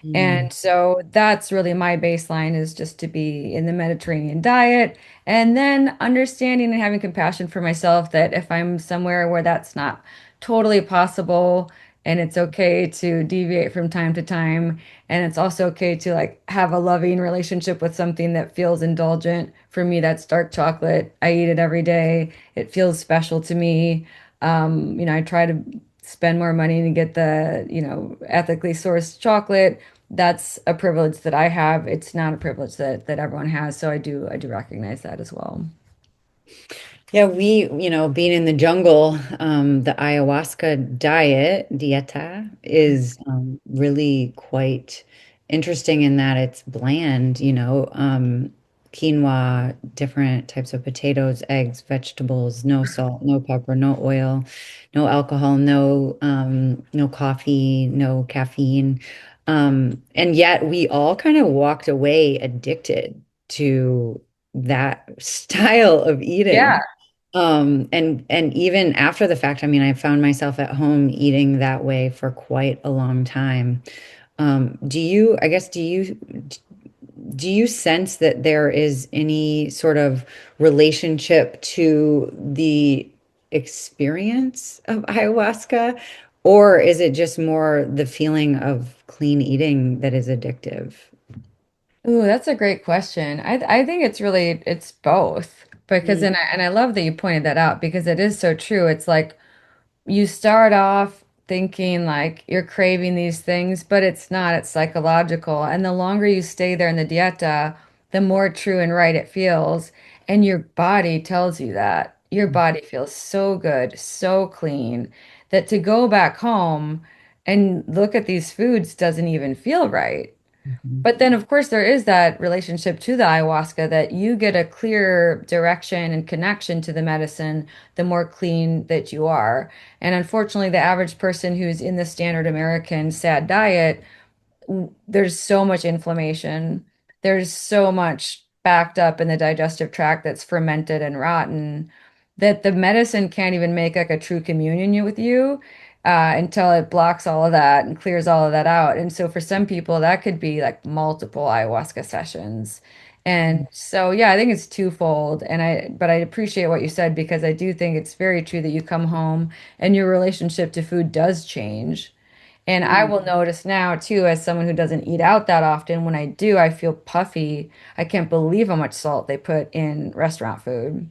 Mm. And so that's really my baseline is just to be in the Mediterranean diet. And then understanding and having compassion for myself that if I'm somewhere where that's not totally possible, and it's okay to deviate from time to time, and it's also okay to like have a loving relationship with something that feels indulgent. For me, that's dark chocolate. I eat it every day. It feels special to me. I try to spend more money to get the, ethically sourced chocolate. That's a privilege that I have. It's not a privilege that everyone has. So I do recognize that as well. Yeah, being in the jungle, the ayahuasca dieta is really quite interesting in that it's bland, quinoa, different types of potatoes, eggs, vegetables, no salt, no pepper, no oil, no alcohol, no coffee, no caffeine. And yet we all kind of walked away addicted to that style of Yeah. eating. And even after the fact, I mean, I found myself at home eating that way for quite a long time. I guess, do you sense that there is any sort of relationship to the experience of ayahuasca, or is it just more the feeling of clean eating that is addictive? Ooh, that's a great question. I think it's both because Mm, and I love that you pointed that out because it is so true. It's like you start off thinking like you're craving these things, but it's not, it's psychological. And the longer you stay there in the dieta, the more true and right it feels. And your body tells you that. Your body feels so good, so clean, that to go back home and look at these foods doesn't even feel right. mhm, But then, of course, there is that relationship to the ayahuasca that you get a clear direction and connection to the medicine the more clean that you are. And unfortunately, the average person who's in the standard American SAD diet there's so much inflammation. There's so much backed up in the digestive tract that's fermented and rotten that the medicine can't even make like a true communion with you until it blocks all of that and clears all of that out. And so for some people, that could be like multiple ayahuasca sessions. And so, yeah, I think it's twofold. But I appreciate what you said because I do think it's very true that you come home and your relationship to food does change. And I mhm. will notice now too, as someone who doesn't eat out that often, when I do, I feel puffy. I can't believe how much salt they put in restaurant food.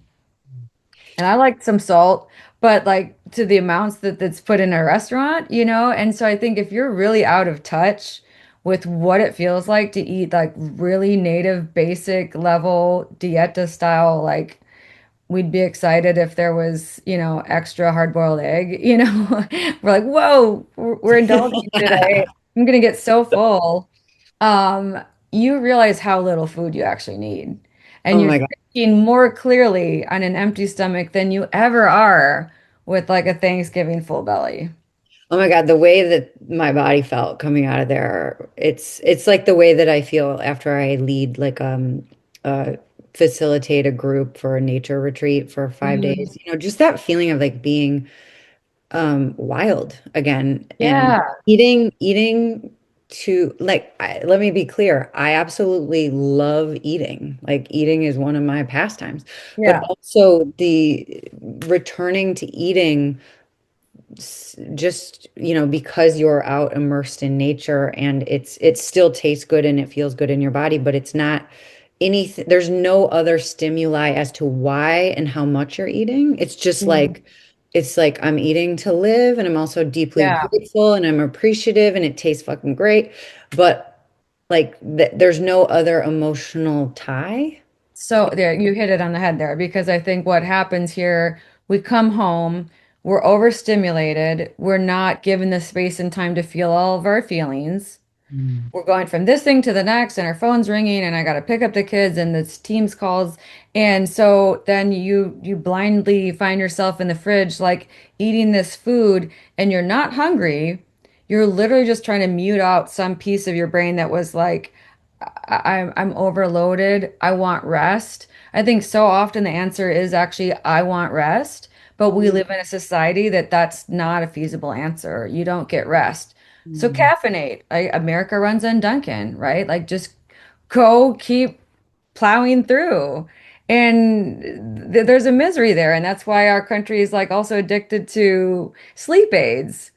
And I like some salt, but like to the amounts that's put in a restaurant, you know? And so I think if you're really out of touch with what it feels like to eat like really native, basic level dieta style, like we'd be excited if there was, extra hard-boiled egg, We're like, whoa, we're indulging today. I'm gonna get so full. Um, you realize how little food you actually need. And Oh you're my God. thinking more clearly on an empty stomach than you ever are with like a Thanksgiving full belly. Oh my God, the way that my body felt coming out of there, it's like the way that I feel after I lead uh facilitate a group for a nature retreat for 5 days. Mm, Just that feeling of like being wild again and yeah, eating to let me be clear, I absolutely love eating. Like eating is one of my pastimes, but yeah. also the returning to eating just because you're out immersed in nature and it still tastes good and it feels good in your body, but it's not anything, there's no other stimuli as to why and how much you're eating. Mm, It's like I'm eating to live, and I'm also deeply yeah. grateful, and I'm appreciative, and it tastes fucking great, but like there's no other emotional tie. So there, you hit it on the head there because I think what happens here, we come home, we're overstimulated, we're not given the space and time to feel all of our feelings. Mm. We're going from this thing to the next, and our phone's ringing, and I got to pick up the kids, and this Teams calls, and so then you blindly find yourself in the fridge, like eating this food, and you're not hungry. You're literally just trying to mute out some piece of your brain that was like, I'm overloaded. I want rest. I think so often the answer is actually I want rest, but we live in a society that that's not a feasible answer. You don't get rest. So Mm. caffeinate. America runs on Dunkin', right? Like just go keep plowing through. And there's a misery there. And that's why our country is like also addicted to sleep aids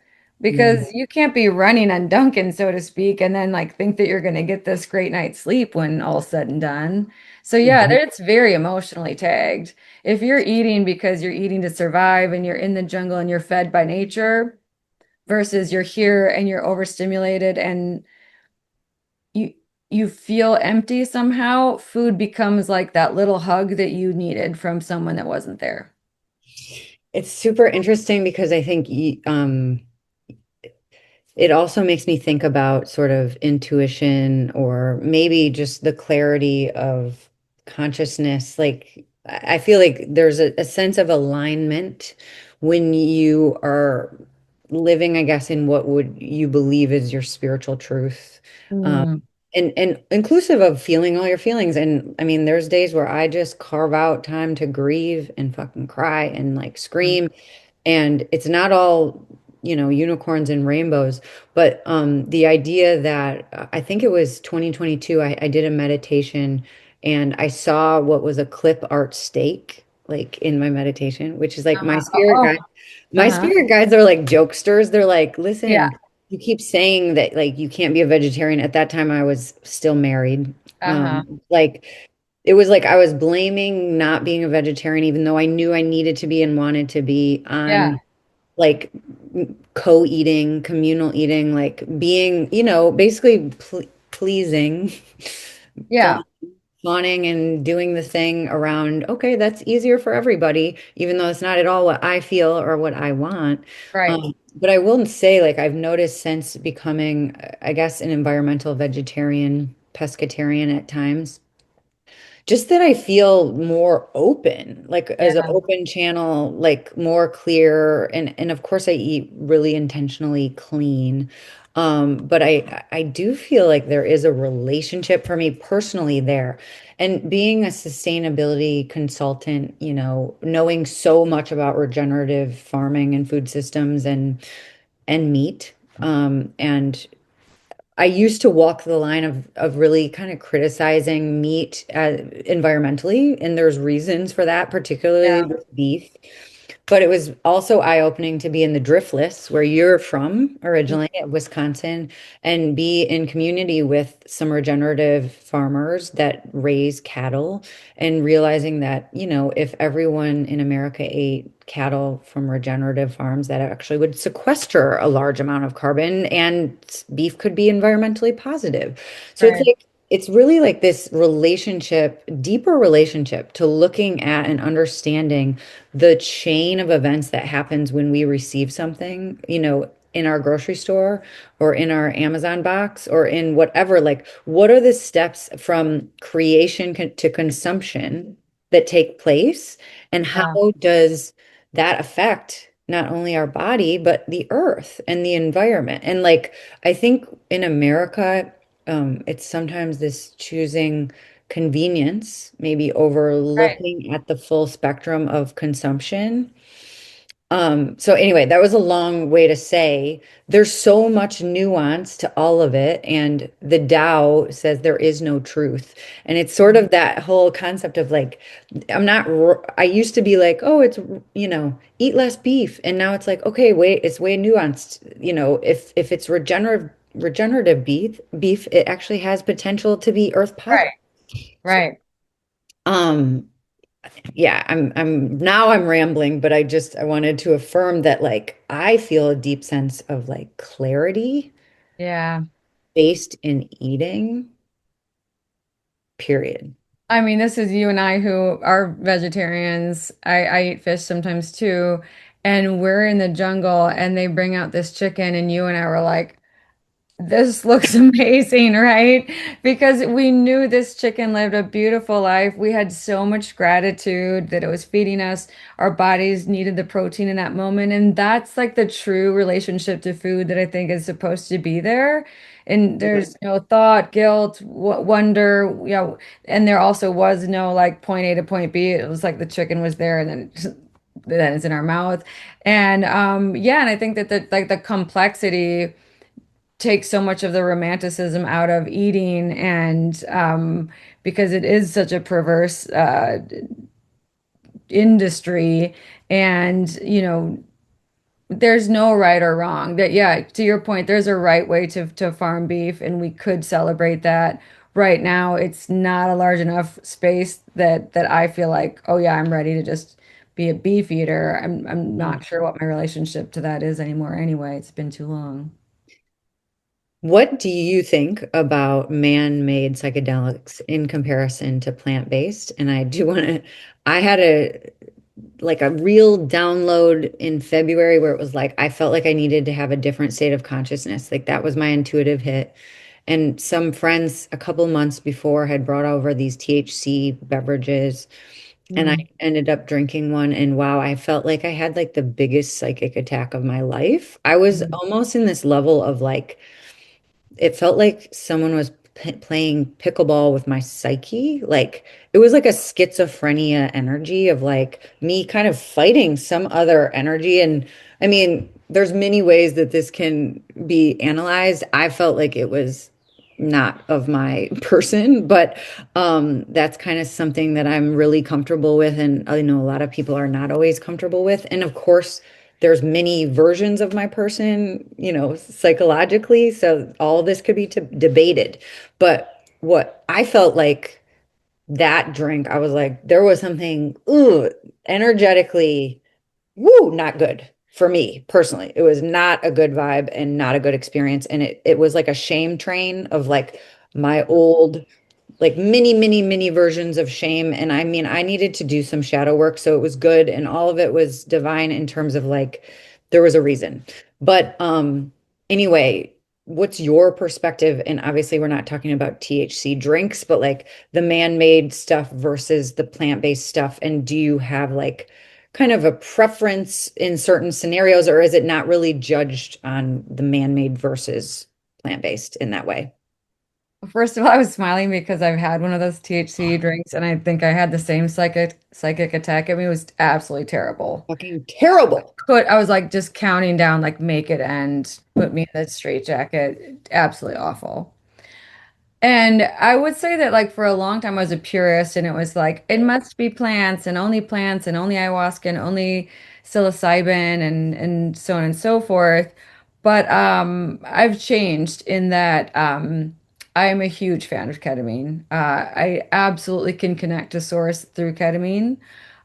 Mm. because you can't be running on Dunkin', so to speak, and then like think that you're going to get this great night's sleep when all's said and done. So yeah, Mhm. it's very emotionally tagged. If you're eating because you're eating to survive and you're in the jungle and you're fed by nature versus you're here and you're overstimulated and you you feel empty somehow, food becomes like that little hug that you needed from someone that wasn't there. It's super interesting because I think it also makes me think about sort of intuition or maybe just the clarity of consciousness. Like, I feel like there's a sense of alignment when you are living, I guess, in what would you believe is your spiritual truth. Um, Mm, and inclusive of feeling all your feelings. And I mean, there's days where I just carve out time to grieve and fucking cry and like mm, scream, and it's not all, unicorns and rainbows, but the idea that I think it was 2022, I did a meditation and I saw what was a clip art steak like in my meditation, which is like uh-huh. Oh, my uh-huh. spirit guides are like jokesters. They're like, Yeah. listen, you keep saying that like you can't be a vegetarian. At that time I was still married. Uh-huh. Like it was like I was blaming not being a vegetarian, even though I knew I needed to be and wanted to be, Yeah. on like co-eating, communal eating, like being, basically pleasing, Yeah. fawning and doing the thing around, okay, that's easier for everybody, even though it's not at all what I feel or what I want. Right. But I will say, like, I've noticed since becoming, I guess, an environmental vegetarian, pescatarian at times, just that I feel more open, like as an Yeah. open channel, like more clear. And of course I eat really intentionally clean. But I do feel like there is a relationship for me personally there. And being a sustainability consultant, knowing so much about regenerative farming and food systems and meat, and I used to walk the line of really kind of criticizing meat environmentally, and there's reasons for that, particularly Yeah. with beef. But it was also eye-opening to be in the Driftless, where you're from originally, at Wisconsin, and be in community with some regenerative farmers that raise cattle, and realizing that, if everyone in America ate cattle from regenerative farms, that actually would sequester a large amount of carbon, and beef could be environmentally positive. So it's Right. like it's really like this relationship, deeper relationship to looking at and understanding the chain of events that happens when we receive something, in our grocery store or in our Amazon box or in whatever, like what are the steps from creation to consumption that take place, and how Yeah. does that affect not only our body but the earth and the environment? And like I think in America, it's sometimes this choosing convenience, maybe Right. overlooking at the full spectrum of consumption. So anyway, that was a long way to say there's so much nuance to all of it, and the Tao says there is no truth. And it's sort of that whole concept of like, I used to be like, oh, it's, eat less beef. And now it's like, okay, wait, it's way nuanced. If it's regenerative beef, it actually has potential to be earth positive. Right. Right. Um, yeah, I'm rambling, but I wanted to affirm that like I feel a deep sense of like clarity Yeah. based in eating, period. I mean, this is you and I who are vegetarians. I eat fish sometimes too. And we're in the jungle and they bring out this chicken, and you and I were like, this looks amazing, right? Because we knew this chicken lived a beautiful life. We had so much gratitude that it was feeding us. Our bodies needed the protein in that moment. And that's like the true relationship to food that I think is supposed to be there. And there's no thought, guilt, wonder, and there also was no like point A to point B. It was like the chicken was there and then it's in our mouth. And yeah, and I think that the complexity take so much of the romanticism out of eating and because it is such a perverse industry and there's no right or wrong that yeah to your point there's a right way to farm beef and we could celebrate that right now it's not a large enough space that I feel like oh yeah I'm ready to just be a beef eater. I'm not sure what my relationship to that is anymore anyway it's been too long. What do you think about man-made psychedelics in comparison to plant-based? And I do want to, I had a like a real download in February where it was like I felt like I needed to have a different state of consciousness. Like that was my intuitive hit. And some friends a couple months before had brought over these THC beverages, and I Mm. ended up drinking one, and wow, I felt like I had like the biggest psychic attack of my life. I was Mm. almost in this level of like it felt like someone was playing pickleball with my psyche. Like it was like a schizophrenia energy of like me kind of fighting some other energy. And I mean, there's many ways that this can be analyzed. I felt like it was not of my person, but that's kind of something that I'm really comfortable with. And I know a lot of people are not always comfortable with. And of course, there's many versions of my person, psychologically. So all of this could be debated. But what I felt like that drink, I was like, there was something, ooh, energetically, woo, not good for me personally. It was not a good vibe and not a good experience. And it was like a shame train of like my old like many versions of shame. And I mean, I needed to do some shadow work, so it was good. And all of it was divine in terms of like, there was a reason. But anyway, what's your perspective? And obviously, we're not talking about THC drinks, but like the man-made stuff versus the plant-based stuff. And do you have like kind of a preference in certain scenarios, or is it not really judged on the man-made versus plant-based in that way? First of all, I was smiling because I've had one of those THC drinks, and I think I had the same psychic attack. I mean, it was absolutely terrible. Fucking terrible. I was like just counting down, like make it end, put me in that straitjacket. Absolutely awful. And I would say that like for a long time I was a purist and it was like it must be plants and only ayahuasca and only psilocybin and so on and so forth. But I've changed in that I am a huge fan of ketamine. I absolutely can connect to source through ketamine.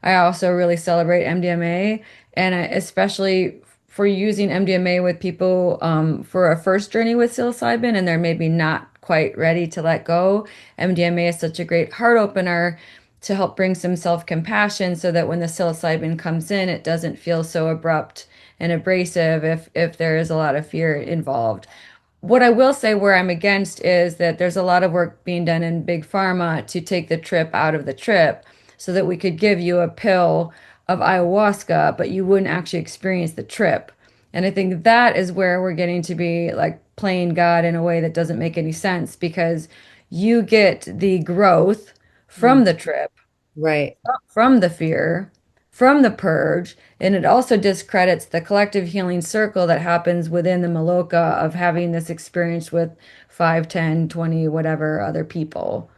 I also really celebrate MDMA and especially for using MDMA with people for a first journey with psilocybin and they're maybe not quite ready to let go. MDMA is such a great heart opener to help bring some self-compassion so that when the psilocybin comes in, it doesn't feel so abrupt and abrasive if there is a lot of fear involved. What I will say where I'm against is that there's a lot of work being done in big pharma to take the trip out of the trip so that we could give you a pill of ayahuasca, but you wouldn't actually experience the trip. And I think that is where we're getting to be like playing God in a way that doesn't make any sense because you get the growth Mm, from the trip, right. from the fear, from the purge, and it also discredits the collective healing circle that happens within the Maloka of having this experience with 5, 10, 20, whatever other people.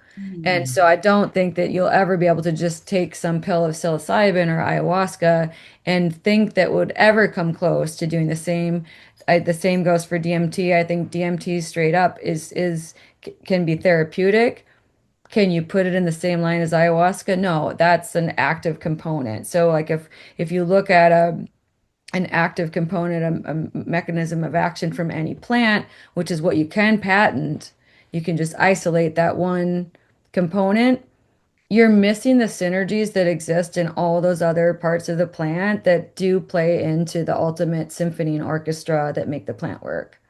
And Mm. so I don't think that you'll ever be able to just take some pill of psilocybin or ayahuasca and think that would ever come close to doing the same. The same goes for DMT. I think DMT straight up is can be therapeutic. Can you put it in the same line as ayahuasca? No, that's an active component. So like if you look at an active component, a mechanism of action from any plant, which is what you can patent, you can just isolate that one component. You're missing the synergies that exist in all those other parts of the plant that do play into the ultimate symphony and orchestra that make the plant work.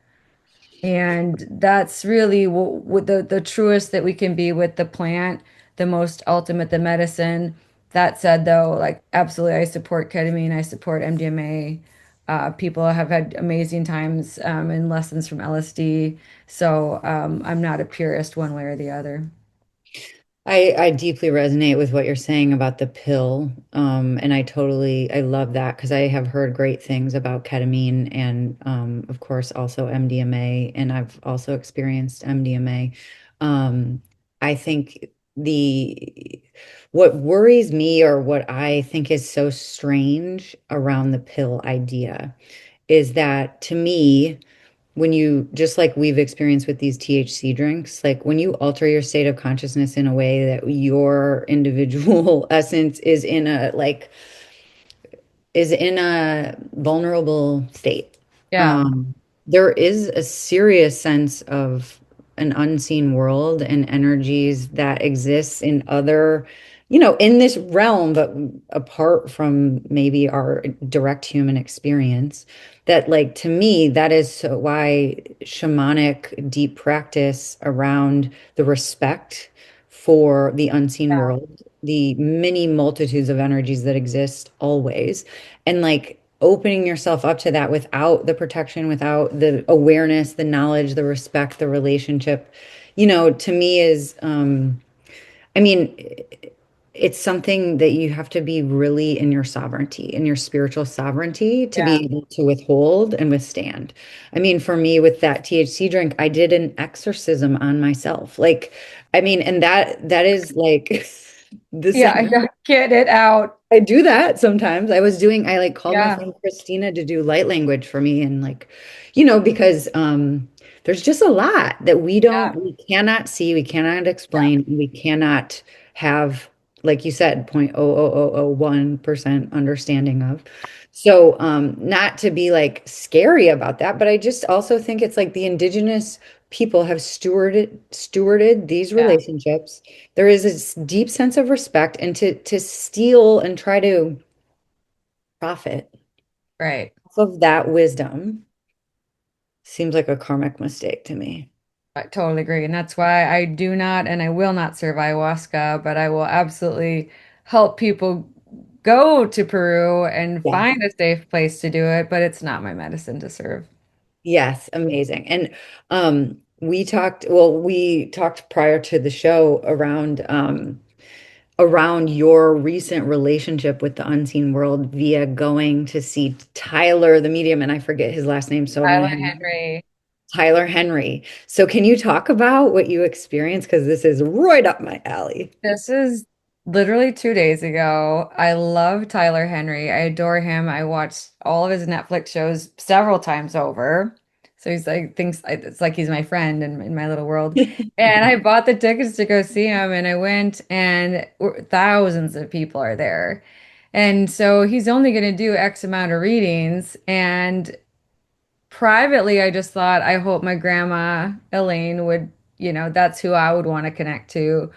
And that's really what the truest that we can be with the plant, the most ultimate, the medicine. That said, though, like absolutely, I support ketamine, I support MDMA. People have had amazing times and lessons from LSD. So I'm not a purist one way or the other. I deeply resonate with what you're saying about the pill. And I love that because I have heard great things about ketamine and, of course, also MDMA. And I've also experienced MDMA. I think what worries me or what I think is so strange around the pill idea is that to me, when you just like we've experienced with these THC drinks, like when you alter your state of consciousness in a way that your individual essence is in a vulnerable state. Yeah. Um, there is a serious sense of an unseen world and energies that exists in other in this realm, but apart from maybe our direct human experience, that like to me, that is so why shamanic deep practice around the respect for the unseen Yeah. world, the many multitudes of energies that exist always, and like opening yourself up to that without the protection, without the awareness, the knowledge, the respect, the relationship, to me is I mean, it's something that you have to be really in your sovereignty, in your spiritual sovereignty to Yeah. be able to withhold and withstand. I mean, for me with that THC drink, I did an exorcism on myself. Like, I mean, and that is like the Yeah, I same. gotta get it out. I do that sometimes. I like called my Yeah. friend Christina to do light language for me and like, because there's just a lot that Yeah. we cannot see, we cannot Yeah. explain, and we cannot have, like you said, 0.00001% understanding of. So not to be like scary about that, but I just also think it's like the indigenous people have stewarded these Yeah. relationships. There is this deep sense of respect, and to steal and try to profit Right. off of that wisdom seems like a karmic mistake to me. I totally agree. And that's why I do not and I will not serve ayahuasca, but I will absolutely help people go to Peru and Yes. find a safe place to do it, but it's not my medicine to serve. Yes, amazing. And we talked prior to the show around your recent relationship with the unseen world via going to see Tyler the medium, and I forget his last name, so I'm gonna Tyler have Henry. Tyler Henry. So can you talk about what you experienced? Because this is right up my alley. This is literally 2 days ago. I love Tyler Henry. I adore him. I watched all of his Netflix shows several times over. So he's like, thinks it's like he's my friend in my little world. And I bought the tickets to go see him, and I went, and thousands of people are there. And so he's only going to do X amount of readings. And privately, I just thought, I hope my grandma Elaine would, that's who I would want to connect to.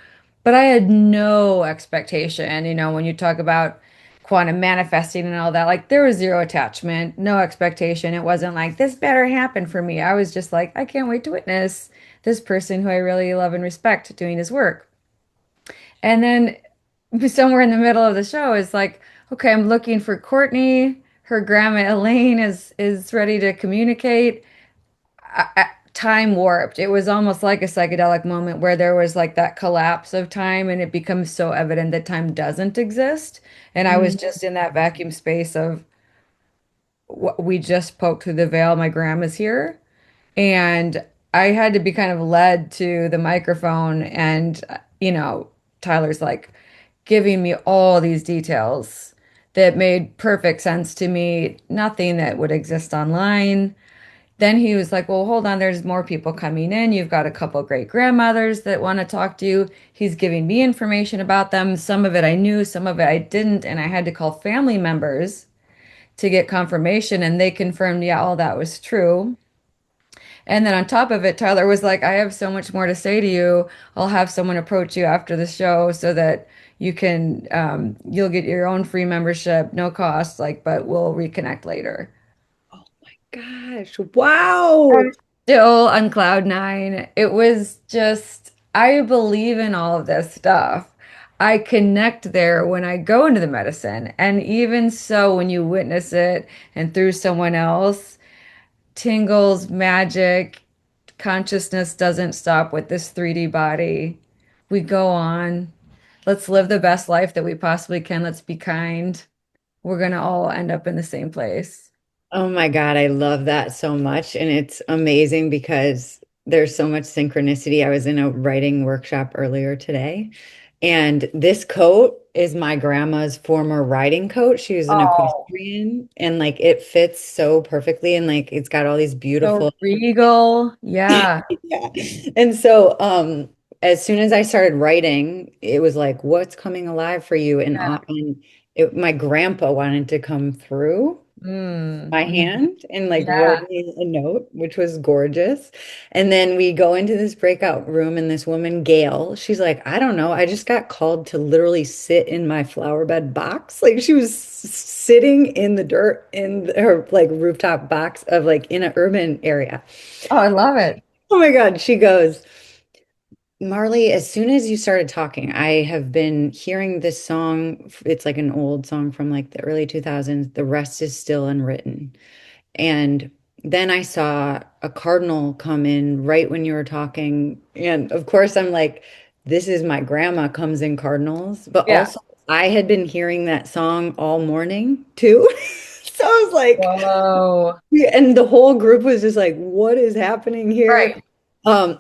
But I had no expectation, when you talk about quantum manifesting and all that, like there was zero attachment, no expectation. It wasn't like this better happen for me. I was just like, I can't wait to witness this person who I really love and respect doing his work. And then somewhere in the middle of the show is like, okay, I'm looking for Courtney. Her grandma Elaine is ready to communicate. Time warped. It was almost like a psychedelic moment where there was like that collapse of time and it becomes so evident that time doesn't exist. And I was Mm. just in that vacuum space of we just poked through the veil. My grandma's here. And I had to be kind of led to the microphone and, Tyler's like giving me all these details that made perfect sense to me, nothing that would exist online. Then he was like, well, hold on, there's more people coming in. You've got a couple great grandmothers that want to talk to you. He's giving me information about them. Some of it I knew, some of it I didn't. And I had to call family members to get confirmation, and they confirmed, yeah, all that was true. And then on top of it, Tyler was like, I have so much more to say to you. I'll have someone approach you after the show so that you'll get your own free membership, no cost, like, but we'll reconnect later. Oh my gosh. Wow. I'm still on cloud nine. It was just, I believe in all of this stuff. I connect there when I go into the medicine. And even so, when you witness it and through someone else, tingles, magic, consciousness doesn't stop with this 3D body. We go on. Let's live the best life that we possibly can. Let's be kind. We're going to all end up in the same place. Oh my God, I love that so much. And it's amazing because there's so much synchronicity. I was in a writing workshop earlier today, and this coat is my grandma's former riding coat. She was an Oh, equestrian, and like it fits so perfectly. And like it's got all these beautiful. so regal. Yeah. Yeah. And so as soon as I started writing, it was like, what's coming alive for you? And my grandpa wanted to come through. Mm, my mhm. hand and like wrote Yeah. me a note, which was gorgeous. And then we go into this breakout room, and this woman, Gail, she's like, I don't know, I just got called to literally sit in my flower bed box. Like she was sitting in the dirt in her like rooftop box of like in an urban area. Oh, I love it. Oh my God. She goes, Marley, as soon as you started talking, I have been hearing this song. It's like an old song from like the early 2000s. The rest is still unwritten. And then I saw a cardinal come in right when you were talking. And of course, I'm like, this is my grandma comes in cardinals. But Yeah. also, I had been hearing that song all morning too. So I was like, Whoa. yeah, and the whole group was just like, what is happening here? Right.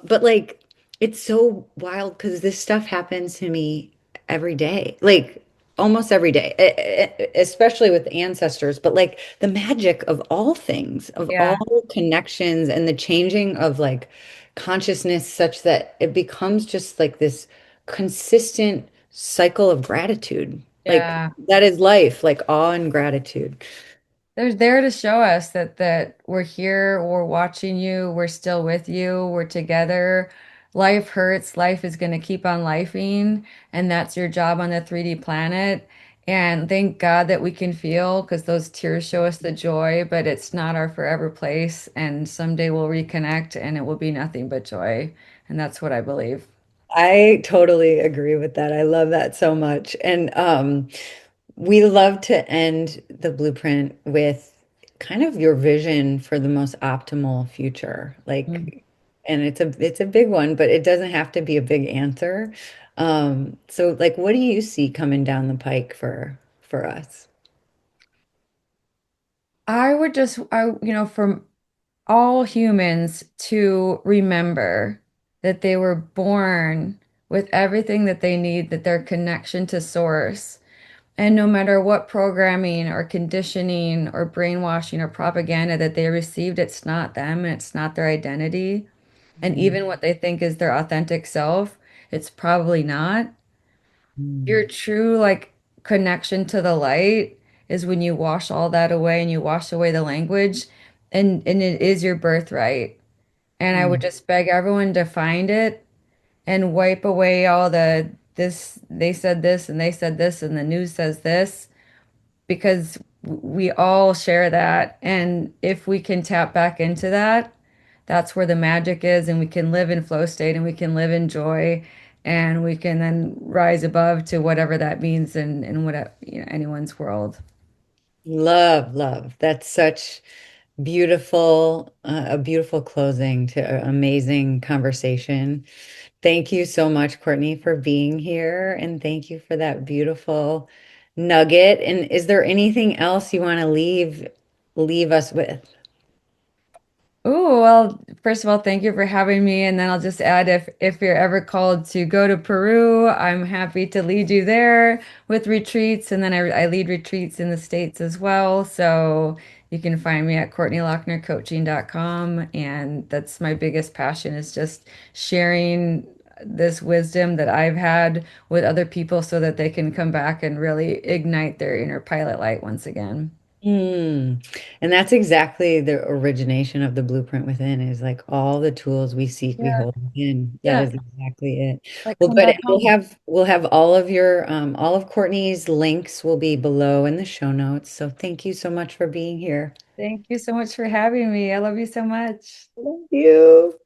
But like it's so wild because this stuff happens to me every day, like almost every day, especially with ancestors, but like the magic of all things, of all Yeah. connections and the changing of like consciousness such that it becomes just like this consistent cycle of gratitude. Like Yeah. that is life, like awe and gratitude. They're there to show us that we're here, we're watching you, we're still with you, we're together. Life hurts, life is going to keep on lifing, and that's your job on the 3D planet. And thank God that we can feel because those tears show us the joy, but it's not our forever place. And someday we'll reconnect and it will be nothing but joy. And that's what I believe. I totally agree with that. I love that so much. And we love to end the blueprint with kind of your vision for the most optimal future. Mm. Like, and it's a big one, but it doesn't have to be a big answer. So like what do you see coming down the pike for us? I would just, for all humans to remember that they were born with everything that they need, that their connection to source. And no matter what programming or conditioning or brainwashing or propaganda that they received, it's not them and it's not their identity. And Mm, even what they think is their authentic self, it's probably not. Your mm, true like connection to the light is when you wash all that away and you wash away the language and it is your birthright. And I would mm. just beg everyone to find it and wipe away all the this they said this and they said this and the news says this because we all share that. And if we can tap back into that, that's where the magic is, and we can live in flow state and we can live in joy and we can then rise above to whatever that means in what anyone's world. Love, love. That's such beautiful, a beautiful closing to an amazing conversation. Thank you so much, Courtney, for being here, and thank you for that beautiful nugget. And is there anything else you want to leave us with? Oh, well, first of all, thank you for having me. And then I'll just add if you're ever called to go to Peru, I'm happy to lead you there with retreats. And then I lead retreats in the States as well. So you can find me at CourtneyLochnerCoaching.com. And that's my biggest passion is just sharing this wisdom that I've had with other people so that they can come back and really ignite their inner pilot light once again. Hmm. And that's exactly the origination of the blueprint within is like all the tools we seek, we Yeah, hold within. That yeah. is exactly it. Like Well, come good. back And home. we'll have all of your all of Courtney's links will be below in the show notes. So thank you so much for being here. Thank you so much for having me. I love you so much. Thank you.